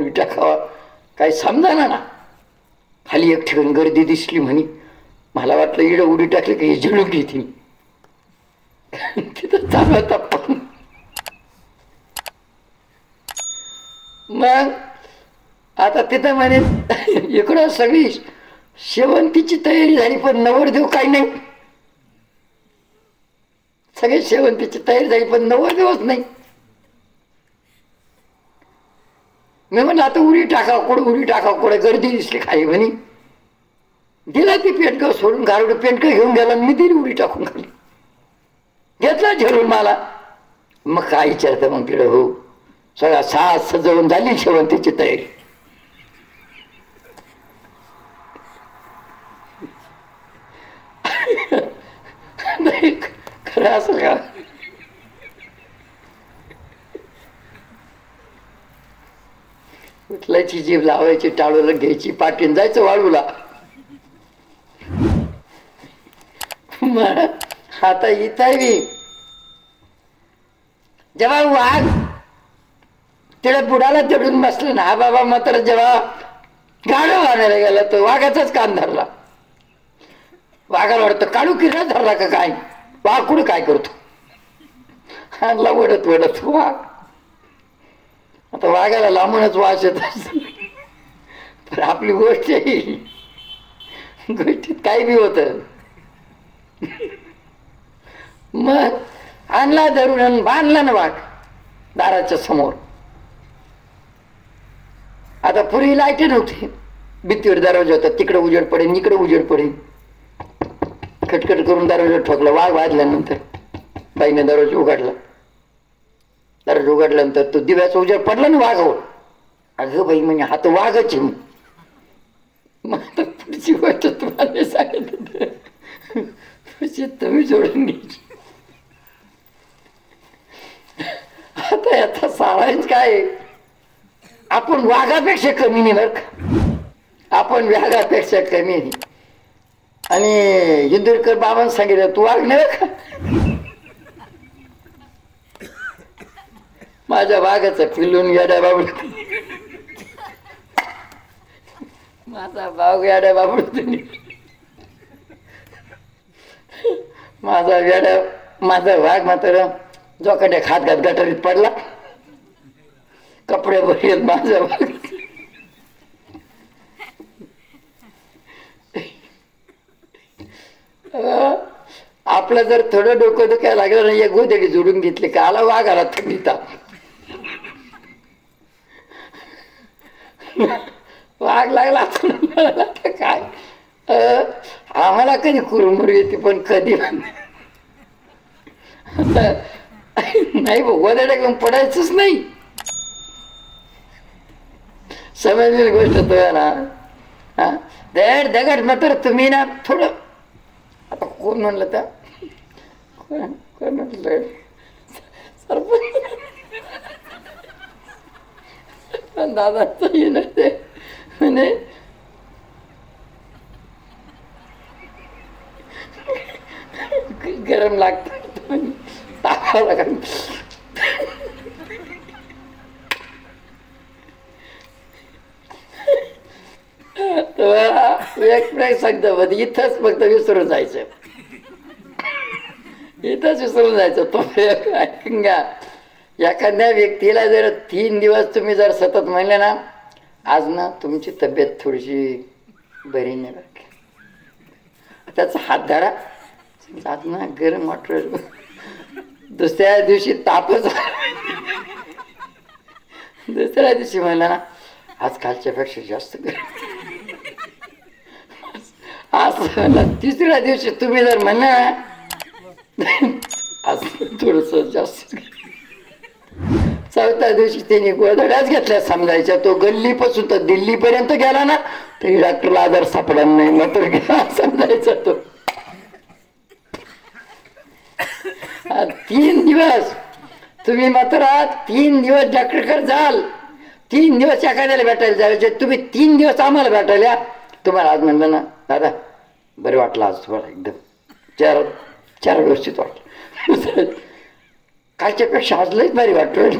टाकावं काही समजाना ना. खाली एक ठिकाणी गर्दी दिसली म्हणे. मला वाटलं इडं उडी टाकली की झिडून घेतील. तिथं चालू होता पण. मग आता तिथं म्हणे इकडं सगळी शेवंतीची तयारी झाली पण नवरदेव काही नाही. सगळे शेवंतीची तयारी झाली पण नवरदेवच नाही. मी म्हणलं आता उडी टाकाव कुठे गर्दी दिसली खाली म्हणे. दिला ती पेंटकं सोडून गारुड पेंटकं घेऊन गेला. मी दिली उडी टाकून खाली. घेतला झेलून मला. मग काय विचारतं मग तिकडं हो सगळा साज सजवून झाली शेवंतीची तयारी. नाही खरं असं का. उचलायची जीभ लावायची टाळूला घ्यायची पाठीन जायचं वाळूला. आता इथं जेव्हा वाघ तिला बुडाला चढून बसलं ना. हा बाबा मात्र जेव्हा गाडं आणायला गेला तो वाघाचाच कान धरला. वाघाला वाटतं काढू किरण धरला का काय. वाघ कुठं काय करतो. आणला वडत वाघ. आता वाघाला लांबूनच वास येत असतो. पण आपली गोष्ट गोष्टीत काही बी होत. मग आणला धरून बांधला ना वाघ दाराच्या समोर. आता पूर्वी लाईट नव्हती. भीतीवर दरवाजा होता. तिकडे उजेड पडेल इकडे उजेड पडेल. खटखट करून दरवाजा ठोकला. वाघ वाजल्यानंतर बाईने दरवाजा उघडला. दरवाजा उघडल्यानंतर तो दिव्याचा उजेड पडला ना वाघावर. अगं बाई म्हणजे हा तर वाघच आहे. मग आता पुढची गोष्ट तुम्हाला सांगितलं तुम्ही जोडून घ्यायची. आता याचा सारांश काय. आपण वाघापेक्षा कमी नाही बरं का. आपण व्याघापेक्षा कमी नाही. आणि इंदुरकर बाबांनी सांगितलं तू वाघ नाही का. माझ्या वाघाचा पिल्लून याड्या बाबू. माझा भाऊ याड्या बाबू. माझा वाघ मात्र जोकाट्या खात गटारीत पडला. कपडे भरेल माझा वाघ. आपलं जर थोडं डोकं दुखायला लागलं ना एक गोधडी जोडून घेतली का आला वाघाला थंडी ताप. वाघ लागला काय. आम्हाला कधी कुरमुर येते पण कधी नाही गोधड्या घेऊन पडायचंच नाही. समजलेली गोष्ट तो ना. दगड मात्र तुम्ही ना थोडं आता कोण म्हणलं तर कोण म्हटलं सरपंच दादाचं येणं ते म्हणे गरम लागतं टाकावं लागेल. एक सांगतो इथंच फक्त विसरून जायचं. इथंच विसरून जायचं. तो ऐकून घ्या, एखाद्या व्यक्तीला जर 3 दिवस तुम्ही जर सतत म्हणले ना, आज ना तुमची तब्येत थोडीशी बरी नाही राखी, त्याचा हात धरा, आज ना गरम वाटलं, दुसऱ्या दिवशी तापच, दुसऱ्या दिवशी म्हणला ना आज कालच्यापेक्षा जास्त गरम, आज तिसऱ्या दिवशी तुम्ही जर म्हणलं आज थोडस जास्त, चौथ्या दिवशी त्याने गोधड्याच घेतल्या समजायच्या. तो गल्लीपासून तर दिल्लीपर्यंत गेला ना तरी डॉक्टरला आजार सापडला नाही, मात्र गेला समजायचा तो. 3 दिवस तुम्ही मात्र 3 दिवस डॉक्टरकडे जाल, 3 दिवस एखाद्याला भेटायला जायचे, तुम्ही 3 दिवस आम्हाला भेटायला. तुम्हाला आज म्हणलं ना दादा बरं वाटलं, आज तुम्हाला एकदम चार व्यवस्थित वाटलं, कालच्यापेक्षा आज लईच भारी वाटतं.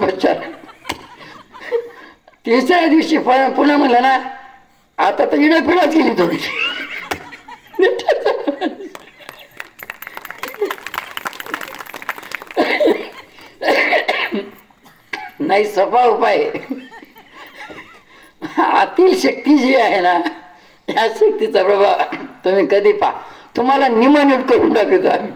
तिसऱ्या दिवशी पुन्हा म्हणलं ना आता तर इडापिडाच गेली थोडीशी, नाही सोपा उपाय. आतील शक्ती जी आहे ना, या शक्तीचा प्रभाव तुम्ही कधी पहा, तुम्हाला निमनीट करून टाकतो आम्ही.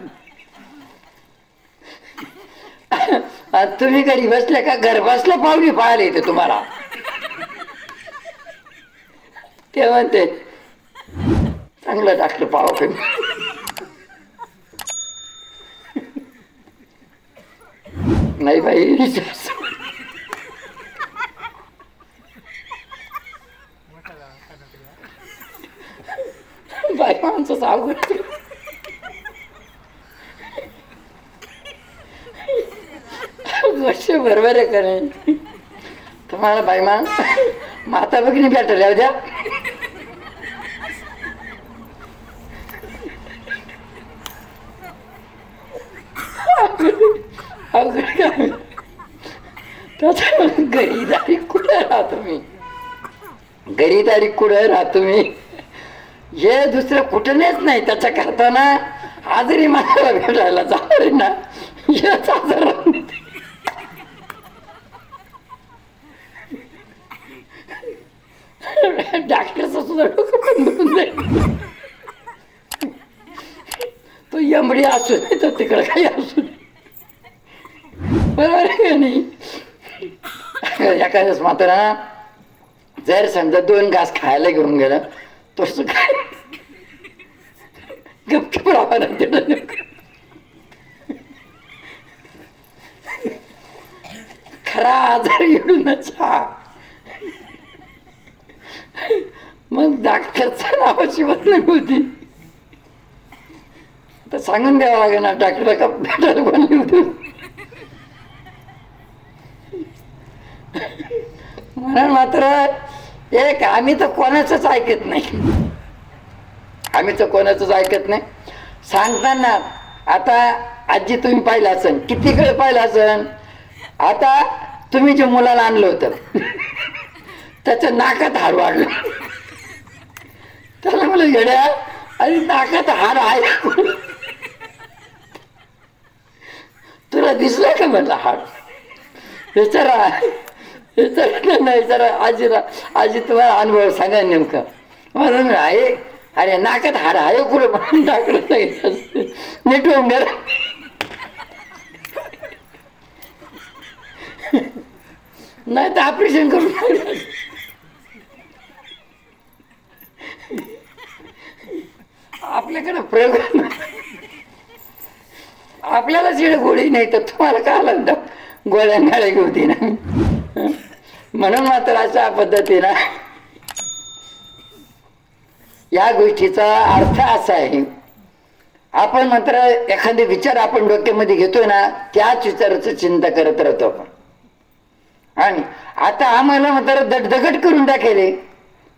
तुम्ही घरी बसल्या का घर बसल्या पाहुणे पाहायला येते तुम्हाला. ते म्हणते चांगलं डॉक्टर पाहू कमी, नाही बाई बाई माणसं सावगड गोष्ट बरोबर आहे करे. तुम्हाला बाई माता भगिनी भेटल्या उद्या, गरीदारी कुठे राहतो मी, गरीदारी कुठे राहतो मी, हे दुसरं कुठेच नाही. त्याच्या करताना आजारी माणसाला भेटायला जाणार ना, याच आजार डॉक्टरचं सुद्धा डोकं बंद होऊन जाईल. तो यमडी असू नाही तर तिकडं काही असू नाही, बरोबर आहे का नाही. एखाद्याच मात्र जर समजा 2 घास खायला घेऊन गेलं तसं काय गपचूप राहावं लागतं. खरा आजार येऊनच मग डॉक्टरचं नावाची बदनामी होती. तर सांगून द्यावं लागेल ना डॉक्टरला का भेटायला बोलली होती. म्हणून मात्र एक आम्ही तर कोणाचंच ऐकत नाही, आम्ही तर कोणाचंच ऐकत नाही. सांगताना आता आजी तुम्ही पाहिलं असन, किती वेळ पाहिलं असन. आता तुम्ही जे मुलाला आणलं होतं त्याच्या नाकात हार वाढलं, त्याला मला येड्या आणि नाकात हार आहे तुला दिसला का म्हटलं हार. विचारा नाही विचारा आजीला, आजी तुम्हाला अनुभव सांगा नेमका. म्हणून आहे अरे नाकात हार आहे कुठं म्हणून टाकलं नीट होऊन गेलं. नाही तर ऑपरेशन करून आपल्याकडे प्रयोग, आपल्याला जेड गोळी नाही तर तुम्हाला काय लागतं गोळ्या नाळ्या घेऊ दे ना. म्हणून मात्र अशा पद्धतीनं या गोष्टीचा अर्थ असा आहे, आपण मात्र एखादे विचार आपण डोक्यामध्ये घेतोय ना त्याच विचाराचं चिंता करत राहतो आपण. आणि आता आम्हाला मात्र दगड करून टाकेले,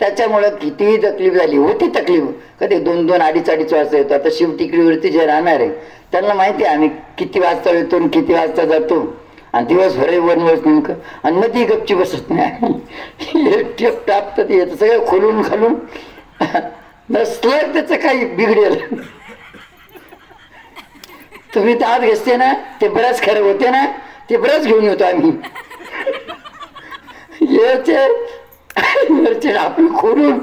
त्याच्यामुळं कितीही तकलीफ झाली होती. तकलीफ कधी 2-2, 2:30 वाजता येतो. आता शिवटिकडीवरती जे राहणार आहे त्यांना माहिती आहे आम्ही किती वाजता येतो आणि किती वाजता जातो, आणि दिवसभर वनवस नेमकं, आणि मध्ये गपची बसत नाही. टेप टापत येतं सगळं खोलून खालून नसलं त्याचं काही बिघडेल. तुम्ही ते आत घेसते ना, ते बरंच खरं होते ना, ते बरंच घेऊन येतो आम्ही. वरचे आपण खोडून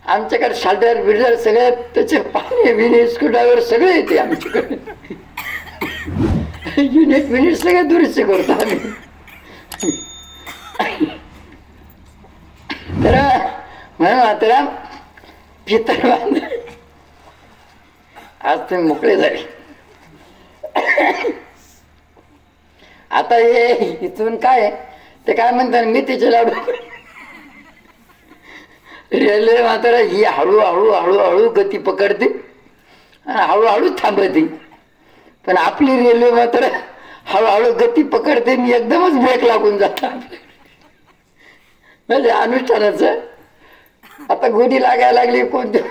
आमच्याकडे शाल्टर बिल्डर सगळे त्याचे पाणी बिणी स्क्रूड्रायव्हर सगळे येते आमच्याकडे. युनिट सगळे दुरुस्त करतो आम्ही. तर म्हणून आता पितर बांध आज तुम्ही मोकळे झाले. आता हे इथून काय ते काय म्हणतात मी तिचे लाडू. रेल्वे मात्र ही हळूहळू हळूहळू गती पकडते आणि हळूहळू थांबते. पण आपली रेल्वे मात्र हळूहळू गती पकडते आणि एकदमच ब्रेक लागून जातात. म्हणजे अनुष्ठानाचं आता गोडी लागायला लागली कोणत्या.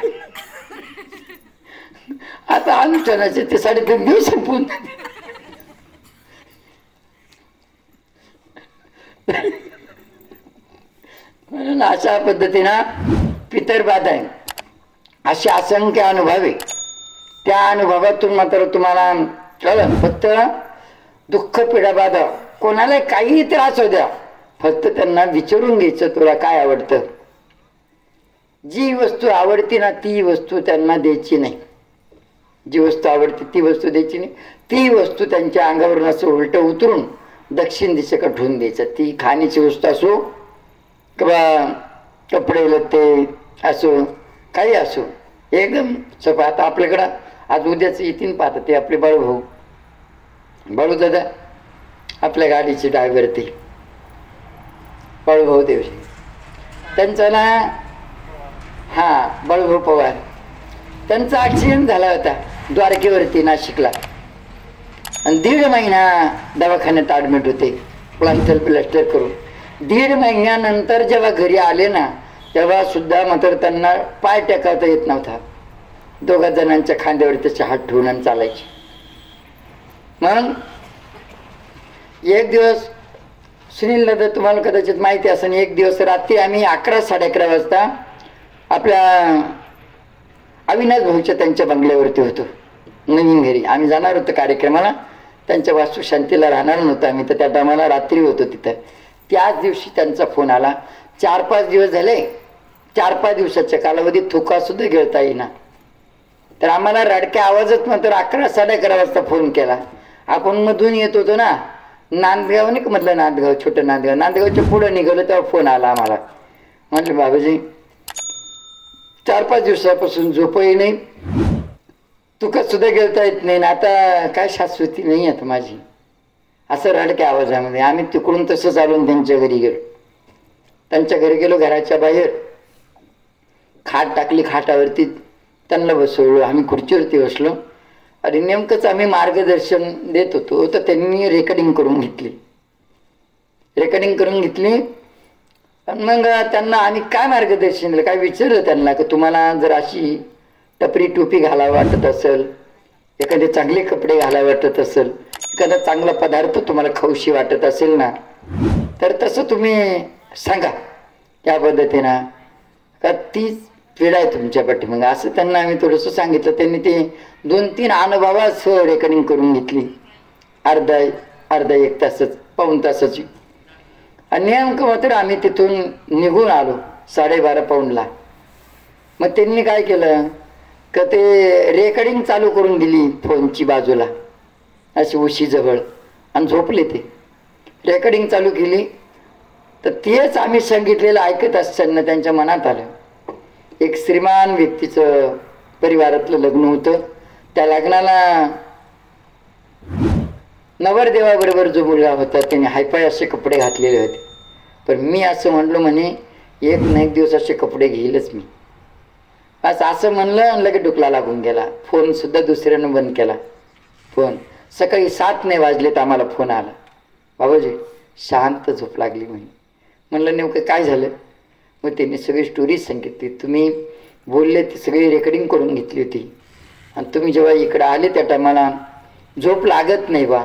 आता अनुष्ठानाचे ते 3.5 दिवस संपून म्हणून अशा पद्धतीनं पितरबाध आहे. असे असंख्य अनुभव आहे. त्या अनुभवातून मात्र तुम्हाला कळलं फक्त दुःख पीडा बाधा कोणाला काही त्रास होऊ द्या, फक्त त्यांना विचारून घ्यायचं तुला काय आवडतं. जी वस्तू आवडती ना ती वस्तू त्यांना द्यायची नाही. जी वस्तू आवडते ती वस्तू द्यायची नाही. ती वस्तू त्यांच्या अंगावरून असं उलट उतरून दक्षिण दिशेकडे ठेवून द्यायचं. ती खाण्याची वस्तू असो किंवा कपडे लत्ते असो काही असो एकदम सोपं. आता आपल्याकडं आज उद्याच येतील पाहता ते आपले बाळूभाऊ, बाळू दादा आपल्या गाडीचे ड्रायव्हर ते बाळूभाऊ देवरे, त्यांचा ना हां बाळूभाऊ पवार, त्यांचा ॲक्सिडेंट झाला होता द्वारकेवरती नाशिकला आणि 1.5 महिना दवाखान्यात ॲडमिट होते प्लास्टर करून. 1.5 महिन्यानंतर जेव्हा घरी आले ना तेव्हा सुद्धा मात्र त्यांना पाय टेकवता येत नव्हता. 2 जणांच्या खांद्यावर त्याचे हात ठेवून आणि चालायचे. मग एक दिवस सुनील दादा तुम्हाला कदाचित माहिती असेल, एक दिवस रात्री आम्ही 11-11:30 वाजता आपल्या अविनाश भाऊच्या त्यांच्या बंगल्यावरती होतो नवीन घरी. आम्ही जाणार होतो कार्यक्रमाला, त्यांच्या वास्तुशांतीला राहणार नव्हतं आम्ही, तर त्या टायमाला रात्री होतो तिथं. त्याच दिवशी त्यांचा फोन आला. 4-5 दिवस झाले, 4-5 दिवसाच्या कालावधीत थुका सुद्धा गिळता येईना. तर आम्हाला रडक्या आवाजात मात्र 11-11:30 वाजता फोन केला. आपण मधून येत होतो ना नांदगाव, नाही का म्हटलं नांदगाव, छोटं नांदगाव, नांदगावच्या पुढं निघालो तेव्हा फोन आला आम्हाला. म्हटलं बाबाजी 4-5 दिवसापासून झोपही नाही, तुका सुद्धा गिळता येत नाही, आता काय शाश्वती नाही आता माझी, असं रडक्या आवाजामध्ये. आम्ही तिकडून तसं चालून त्यांच्या घरी गेलो. त्यांच्या घरी गेलो, घराच्या बाहेर खाट टाकली, खाटावरती त्यांना बसवलो, आम्ही खुर्चीवरती बसलो आणि नेमकंच आम्ही मार्गदर्शन देत होतो तर त्यांनी रेकॉर्डिंग करून घेतली. आणि मग त्यांना आम्ही काय मार्गदर्शन दिलं, काय विचारलं त्यांना की तुम्हाला जर अशी टपरी टोपी घालावं वाटत असेल, एखादे चांगले कपडे घालावं वाटत असेल, एखादा चांगला पदार्थ तुम्हाला खाऊशी वाटत असेल ना, तर तसं तुम्ही सांगा त्या पद्धतीनं, का तीच पीडा आहे तुमच्या पाठीमागे, असं त्यांना आम्ही थोडंसं सांगितलं. त्यांनी ते 2-3 अनुभवासह रेकॉर्डिंग करून घेतली, अर्धा 1 तासच, पाऊण तासाची. आणि नेमकं मात्र आम्ही तिथून निघून आलो 12:30 पाऊणला. मग त्यांनी काय केलं का ते रेकॉर्डिंग चालू करून दिली फोनची बाजूला अशी उशीजवळ आणि झोपले. ते रेकॉर्डिंग चालू केली तर तेच आम्ही सांगितलेलं ऐकत असताना त्यांच्या मनात आलं. एक श्रीमान व्यक्तीचं परिवारातलं लग्न होतं. त्या लग्नाला नवरदेवाबरोबर जो मुलगा होता त्याने हायफाय असे कपडे घातलेले होते. पण मी असं म्हणलो म्हणे एक ना एक दिवस असे कपडे घेईलच मी, बस असं म्हणलं आणि लगेच डुकला लागून गेला. फोन सुद्धा दुसऱ्यानं बंद केला. फोन सकाळी 7 नाही वाजलेत आम्हाला फोन आला, बाबाजी शांत झोप लागली म्हणे. म्हणलं नेमकं काय झालं. मग त्यांनी सगळी स्टोरी सांगितली. तुम्ही बोलले ती सगळी रेकॉर्डिंग करून घेतली होती आणि तुम्ही जेव्हा इकडं आले त्या टायमाला झोप लागत नाही बा,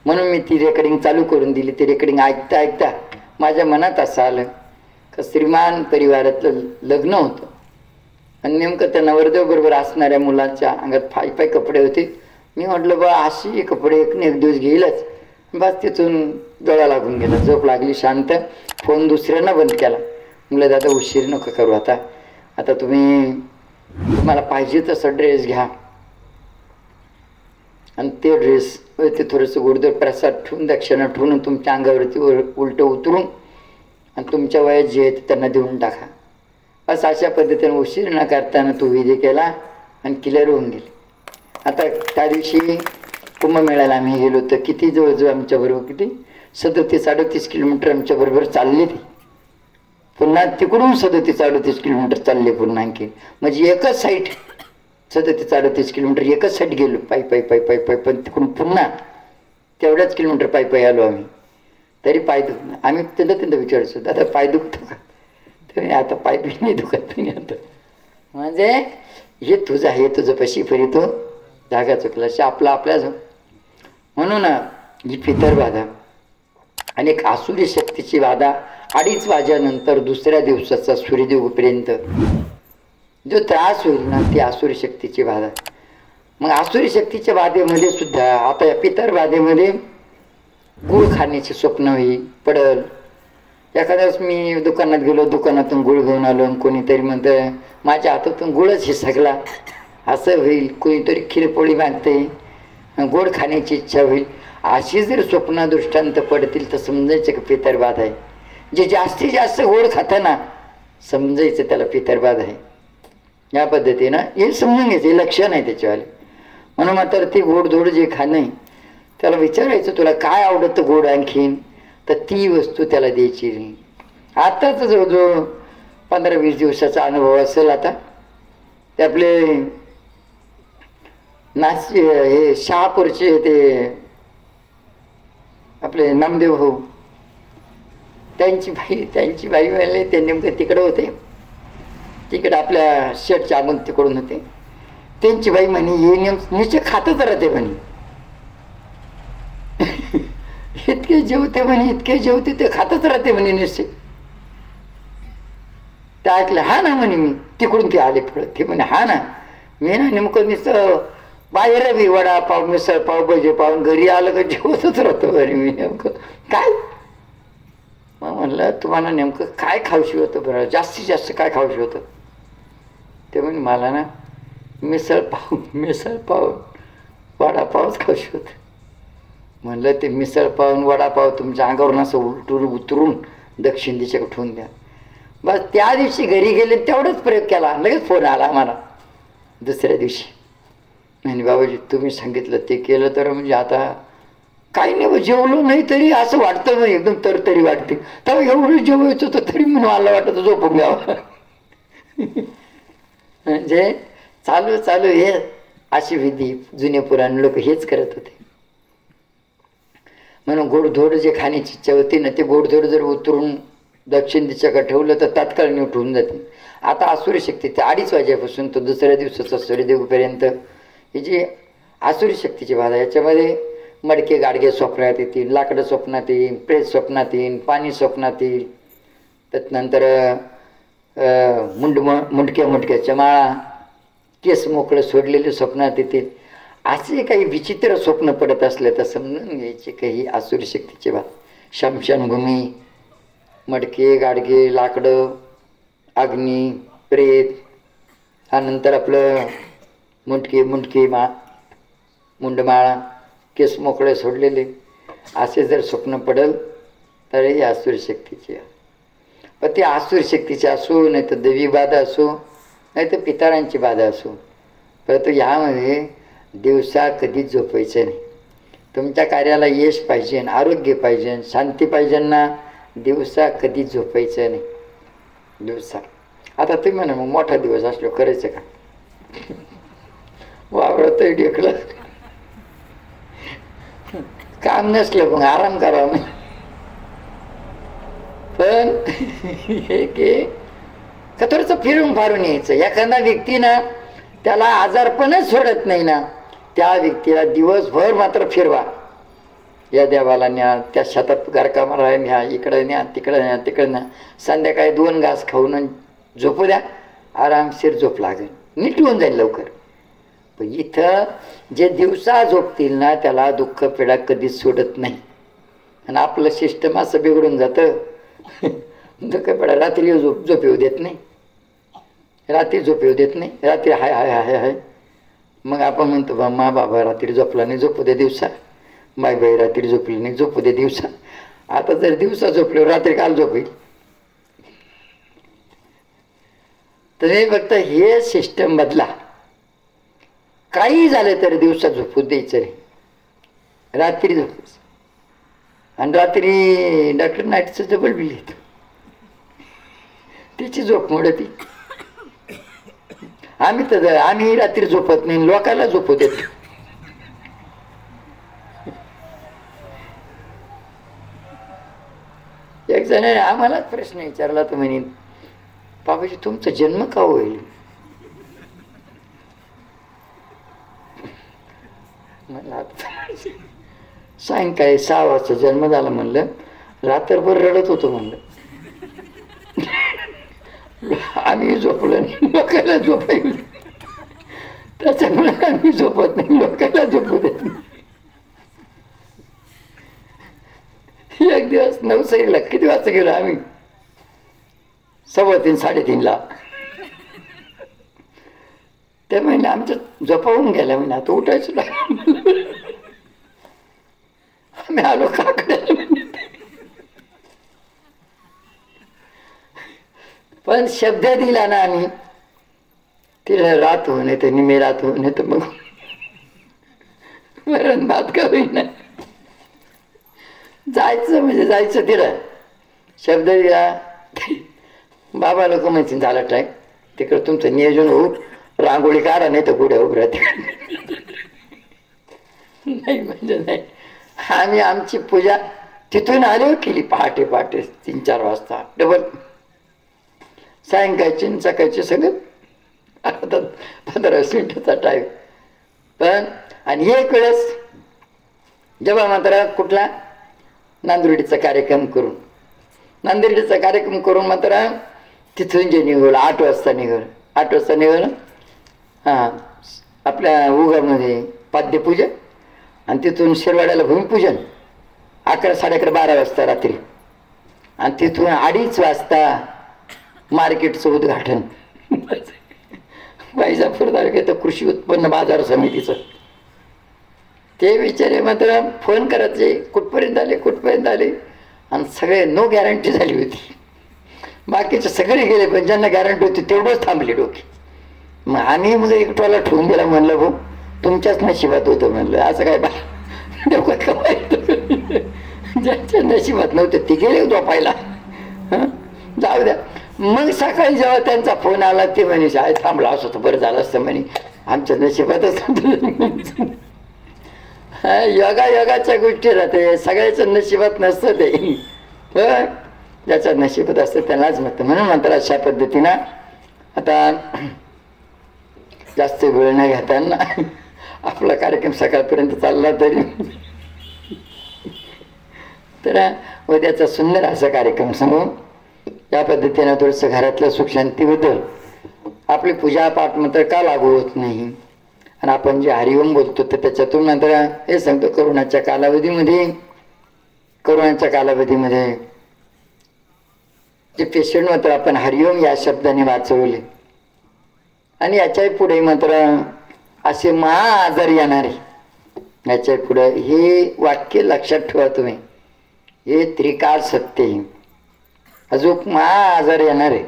म्हणून मी ती रेकॉर्डिंग चालू करून दिली. ती रेकॉर्डिंग ऐकता ऐकता माझ्या मनात असं आलं का श्रीमान परिवारातलं लग्न होतं आणि नेमकं त्या नवरदेव बरोबर असणाऱ्या मुलांच्या अंगात पाय पाय कपडे होते. मी म्हटलं बा अशी कपडे एक दिवस घेईलच. बस तिथून डोळा लागून गेला, झोप लागली शांत. फोन दुसऱ्यांना बंद केला. म्हटलं दादा उशीर नको करू, आता तुम्हाला पाहिजे तसं ड्रेस घ्या आणि ते ड्रेस ते थोडंसं गोडधोड प्रसाद ठेवून दक्षिणा ठेवून तुमच्या अंगावरती उलटं उतरून आणि तुमच्या वयात जे आहे ते त्यांना देऊन टाका. बस अशा पद्धतीने उशीर न करताना तो विधी केला आणि क्लिअर होऊन गेले. आता त्या दिवशी कुंभमेळ्याला आम्ही गेलो तर किती जवळजवळ आमच्याबरोबर किती 37-38 किलोमीटर आमच्याबरोबर चालले. ते पुन्हा तिकडून 37-38 किलोमीटर चालले पुन्हा आणखी. म्हणजे एकच साईड 37-38 किलोमीटर एकच साईड गेलो पायी पायी पायी पायी पायी. पण तिकडून पुन्हा तेवढ्याच किलोमीटर पायी पायी आलो आम्ही. तरी पाय दुखणं. आम्ही त्यांना विचारायचो दादा पाय दुखतो का? तर आता पाय बी नाही दुखत नाही आता. म्हणजे हे तुझं पशी फरी तो जागा चुकला आपला आपल्याच. म्हणून ही फितर बाधा आणि एक आसुरी शक्तीची बाधा 2:30 वाजल्यानंतर दुसऱ्या दिवसाचा सूर्यदेवपर्यंत जो त्रास होईल ना ती आसुरी शक्तीची बाधा. मग आसुरी शक्तीच्या बाधेमध्ये सुद्धा आता या पितर बाधेमध्ये गुळ खाण्याचे स्वप्न होईल पडल. एखाद्या वेळेस मी दुकानात गेलो, दुकानातून गुळ घेऊन आलो आणि कोणीतरी म्हणतं माझ्या हातातून गुळच हिसकला असं होईल. कोणीतरी खीरपोळी मागते, गोड खाण्याची इच्छा होईल. अशी जर स्वप्न दृष्टांत पडतील तर समजायचं की पितरबाध आहे. जे जास्तीत जास्त गोड खातं ना समजायचं त्याला पितरबाध आहे. या पद्धतीनं हे समजून घ्यायचं, हे लक्षण आहे त्याच्यावाले. म्हणून मात्र ते गोडधोड जे खाणं आहे त्याला विचारायचं तुला काय आवडतं गोड आणखीन, तर ती वस्तू त्याला द्यायची नाही. आताच जवळजवळ 15-20 दिवसाचा अनुभव असेल. आता ते आपले हे शहापूरचे ते आपले नामदेव भाऊ त्यांची बाई वाले ते नेमकं तिकडं होते. तिकडं आपल्या शेटच्या आगून तिकडून होते. त्यांची बाई म्हणे हे निश्चय खातच राहते म्हणे. इतके जेवते म्हणे, इतके जेवते ते खातच राहते म्हणे निश्चय. ते ऐकलं हा ना म्हणे मी. तिकडून ते आले पुढं. ते म्हणे हा ना मी ना नेमकं नुसतं बाहेर बी वडापाव मिसळ पाव भजे पाव घरी आलं का जेवतच राहतो म्हणे मी. नेमकं काय मग म्हणलं तुम्हाला नेमकं काय खाऊशी होतं बरं, जास्तीत जास्त काय खाऊशी होतं? ते म्हणे मला ना मिसळ पाव वडापावच खाऊशी होतं. म्हणलं ते मिसळ पाव वडापाव तुमच्या अंगावरून असं उतरून दक्षिण दिशेकडे ठेवून द्या. बस त्या दिवशी घरी गेले तेवढाच प्रयोग केला. लगेच फोन आला मला दुसऱ्या दिवशी. आणि बाबाजी तुम्ही सांगितलं ते केलं तर म्हणजे आता काही नाही जेवलो नाही तरी असं वाटतं ना एकदम तरतरी वाटते. तेव्हा एवढं जेवायचं होतं तरी म्हणून मला वाटतं झोपून घ्यावं. म्हणजे चालू हे अशी विधी जुने पुराण लोक हेच करत होते. म्हणून गोडधोड जे खाण्याची इच्छा होती ना ते गोडधोड जर उतरून दक्षिण दिशेकडे ठेवलं तर तात्काळ नीट होऊन जाते. आता आसुरी शक्ती ते 2:30 वाजेपासून तो दुसऱ्या दिवसाचा सूर्यदेवपर्यंत ही जी आसुरी शक्तीची बाधा याच्यामध्ये मडके गाडगे स्वप्नात येतील, लाकडं स्वप्नात येईल, प्रेत स्वप्नात येईल, पाणी स्वप्नात येईल. त्यानंतर मुंडक्याच्या माळा, केस मोकळं सोडलेले स्वप्नात येतील. असे काही विचित्र स्वप्न पडत असले तर समजून घ्यायचे काही आसुरी शक्तीचे बाधा. शमशानभूमी, मडके गाडगे, लाकडं, अग्नी, प्रेत, त्यानंतर आपलं मुंडमाळा, केस मोकळे सोडलेले असे जर स्वप्न पडल तर ही आसुरी शक्तीची. पण ती आसुरी शक्तीची असो नाही तर देवी बाधा असो नाही तर पितरांची बाधा असो, परंतु ह्यामध्ये दिवसा कधीच झोपायचं नाही. तुमच्या कार्याला यश पाहिजे, आरोग्य पाहिजे, शांती पाहिजे ना, दिवसा कधीच झोपायचं नाही. दिवसा आता तुम्ही म्हणा मग मोठा दिवस असलो करायचं का? वावरतही ढेकलं काम नसलं मग आराम करावा. पण हे की थोडंसं फिरून फारून यायचं. एखादा व्यक्ती ना त्याला आजारपणच सोडत नाही ना त्या व्यक्तीला दिवसभर मात्र फिरवा. या देवाला न्या, त्या शेतात घरकामाला न्या, इकडं न्या, तिकडं न्या, तिकडं न्या. संध्याकाळी 2 घास खाऊन झोपू द्या आरामशीर झोप लागेल, नीट होऊन जाईल लवकर. पण इथं जे दिवसा झोपतील ना त्याला दुःख पिडा कधीच सोडत नाही. आणि आपलं सिस्टम असं बिघडून जातं, दुःख पिडा रात्री झोप येऊ देत नाही, रात्री झोप येऊ देत नाही, रात्री हाय हाय हाय हाय. मग आपण म्हणतो बा मा बाबा रात्री झोपला नाही, झोपू दे दिवसा. बाई बाई रात्री झोपली नाही, झोपू दे दिवसा. आता जर दिवसा झोपले रात्री काल झोप येईल. तर हे फक्त हे सिस्टम बदला. काही झालं तर दिवसा झोपू द्यायचं रे, रात्री झोपायचं. आणि रात्री डॉक्टर नाईटचं डबल बिल येतं, त्याची झोप मोडती. आम्ही रात्री झोपत नाही, लोकांना झोपू देतो. एक जण आम्हालाच प्रश्न विचारला तर म्हणे बाबाजी तुमचा जन्म का होईल. मला सायंकाळी 6 वाजता जन्म झाला म्हणलं, रात्रभर रडत होतो म्हणलं. आम्ही झोपलो नाही, लोकांना झोपायला, त्याच्यामुळे आम्ही झोपत नाही, लोकांना झोपू देत नाही. एक दिवस 9 सरीला किती वाजता गेलो आम्ही, 3:15 3:30ला. त्या महिने आमच्या झोपावून गेल्या महिने, आता उठायचं आम्ही आलो काकड्याला. पण शब्द दिला ना आम्ही, तिला रात हो नाही तर निमे रात हो नाही तर मग मरण भात का होईना, जायचं म्हणजे जायचं. तिला शब्द दिला. बाबा लोक म्हणतील झाला टाईम, तिकडं तुमचं नियोजन होऊ, रांगोळी काढा नाही तर पुढे उभं राहते. नाही म्हणजे नाही, आम्ही आमची पूजा तिथून आलो केली पहाटे 3-4 वाजता डबल. सायंकाळची सकाळची सगळं 15-20 मिनिटाचा टाईम. पण आणि एक वेळेस जेव्हा मात्र कुठला नांदुर्डीचा कार्यक्रम करून मात्र तिथून जे निघवलं 8 वाजता निघवलं. हां, आपल्या उगामध्ये पाद्यपूजन आणि तिथून शिरवाड्याला भूमिपूजन 11, 11:30, 12 वाजता रात्री. आणि तिथून 2:30 वाजता मार्केटचं उद्घाटन. वैजापूर तालुक्यात कृषी उत्पन्न बाजार समितीचं. ते विचारे मात्र फोन करायचे, कुठपर्यंत आले. आणि सगळे नो गॅरंटी झाली होती. बाकीचे सगळे गेले, पण ज्यांना गॅरंटी होती तेवढंच थांबले डोके. मग आम्ही मग एक टोला ठेवून दिला, म्हणलं भाऊ तुमच्याच नशिबात होतं म्हणलं, असं काय डोक्यात का ज्यांच्या नशिबात नव्हतं ते गेले झोपायला. जाऊ द्या. मग सकाळी जेव्हा त्यांचा फोन आला ते म्हणे शाळेत थांबला असं तर बरं झालं असतं म्हणे, आमच्या नशिबातच. योगाच्या गोष्टी राहते, सगळ्याच्या नशिबात नसतं ते. ज्याच्या नशिबात असतं त्यालाच म्हणतं. म्हणून म्हणतात अशा पद्धतीनं आता जास्त वेळ न घेताना आपला कार्यक्रम सकाळपर्यंत चालला तरी तर उद्याचा सुंदर असा कार्यक्रम सांगू. या पद्धतीनं थोडंसं घरातल्या सुखशांतीबद्दल आपली पूजापाठ मात्र का लागू होत नाही. आणि आपण जे हरिओम बोलतो तर त्याच्यातून नंतर हे सांगतो करोनाच्या कालावधीमध्ये जे पेशंट मात्र आपण हरिओम या शब्दाने वाचवले. आणि याच्या पुढे मात्र असे महाआजार येणारे, याच्या पुढे हे वाक्य लक्षात ठेवा तुम्ही, हे त्रिकाळ सत्य. अजून महाआजार येणार आहे.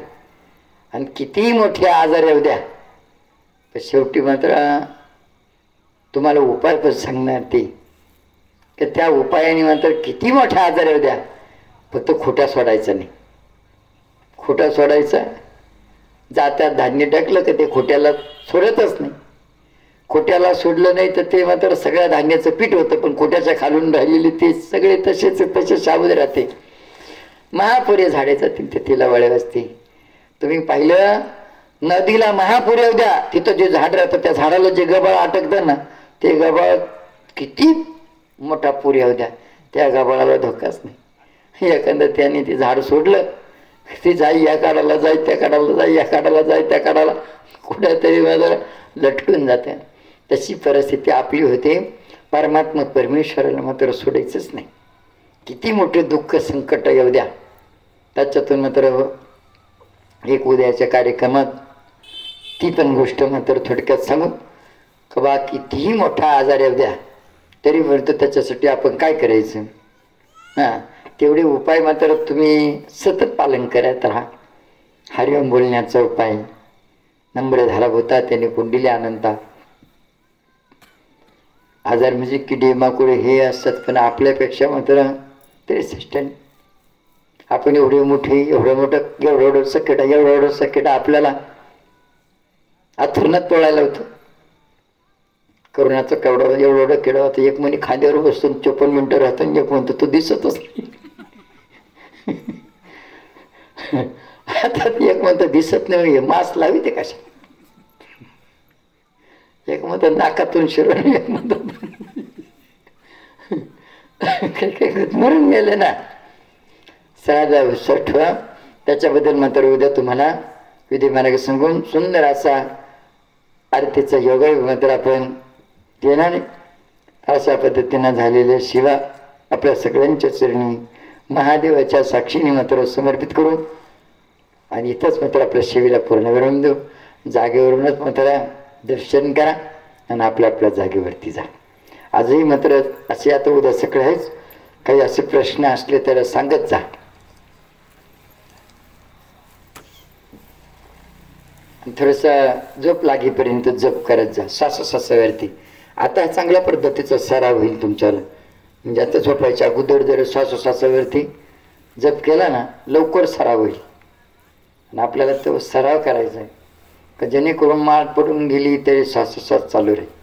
आणि कितीही मोठे आजार येऊ द्या, तर शेवटी मात्र तुम्हाला उपाय पण सांगणार ते, की त्या उपायाने मात्र किती मोठा आजार येऊ द्या, फक्त खोट्या सोडायचा नाही. खोटा सोडायचा, जात्यात धान्य टाकलं की ते खोट्याला सोडतच नाही. खोट्याला सोडलं नाही तर ते मात्र सगळ्या धान्याचं पीठ होतं, पण खोट्याच्या खालून राहिलेले ते सगळे तसेच शाबूत राहते. महापुरे झाडे जातील ते तिला वळे असते. तुम्ही पाहिलं नदीला महापूर येऊ द्या, तिथं जे झाड राहतं त्या झाडाला जे गबाळ अटकतं ना, ते गबाळ किती मोठा पूर येऊ द्या त्या गबाळाला धोकाच नाही. एखादं त्याने ते झाड सोडलं ती जाई या काढायला, जाय त्या काढायला, जाई या काढायला, जाय त्या काढायला, कुठेतरी माझं लटकून जाते. तशी परिस्थिती आपली होते. परमात्मा परमेश्वराला मात्र सोडायचंच नाही. किती मोठे दुःख संकट येऊ द्या, त्याच्यातून मात्र एक उद्याच्या कार्यक्रमात ती पण गोष्ट मात्र थोडक्यात सांगू का बा, कितीही मोठा आजार येऊ द्या तरी म्हणतो त्याच्यासाठी आपण काय करायचं. हां, तेवढे उपाय मात्र तुम्ही सतत पालन करत राहा. हरिओम बोलण्याचा उपाय, नम्र झाला होता त्याने कुंडिली अनंता. आजार म्हणजे किडे माकुडे हे असतात, पण आपल्यापेक्षा मात्र तरी सिस्टम. आपण एवढे मोठे, एवढं सकेट आपल्याला अथुरणात पळायला होतं. करोनाचं एवढं किडा होतं. एक म्हणे खांद्यावर बसून 54 मिनिटं राहतं, एक म्हणतो तो दिसतच नाही. आता एक म्हणतो दिसत नाही, मास्क लावी ते कशा. एक म्हणतो नाकातून शिरण, एक म्हणतो काही मरून गेले ना. साधा विश्वास ठेवा. त्याच्याबद्दल मात्र उद्या तुम्हाला विधिमार्ग सांगून सुंदर असा आरतीचा योग मात्र आपण देणार नाही. अशा पद्धतीनं झालेल्या शिवा आपल्या सगळ्यांच्या चरणी महादेवाच्या साक्षीने मात्र समर्पित करून आणि इथंच मात्र आपल्या शिवेला पूर्ण विराम देऊ. जागेवरूनच मात्र दर्शन करा आणि आपल्या जागेवरती जा. आजही मात्र असे आता उद्या सगळे आहेच. काही असे प्रश्न असले तर सांगत जा. थोडंसं झोप लागेपर्यंत जप करत जा श्वासोश्वासावरती. आता चांगल्या पद्धतीचा सराव होईल तुमच्याला. म्हणजे आता झोपायच्या अगोदर जर श्वासोश्वासावरती जप केला ना, लवकर सराव होईल. आणि आपल्याला तो सराव करायचा आहे का जेणेकरून माळ पडून गेली तरी श्वासोश्वास चालू राहील.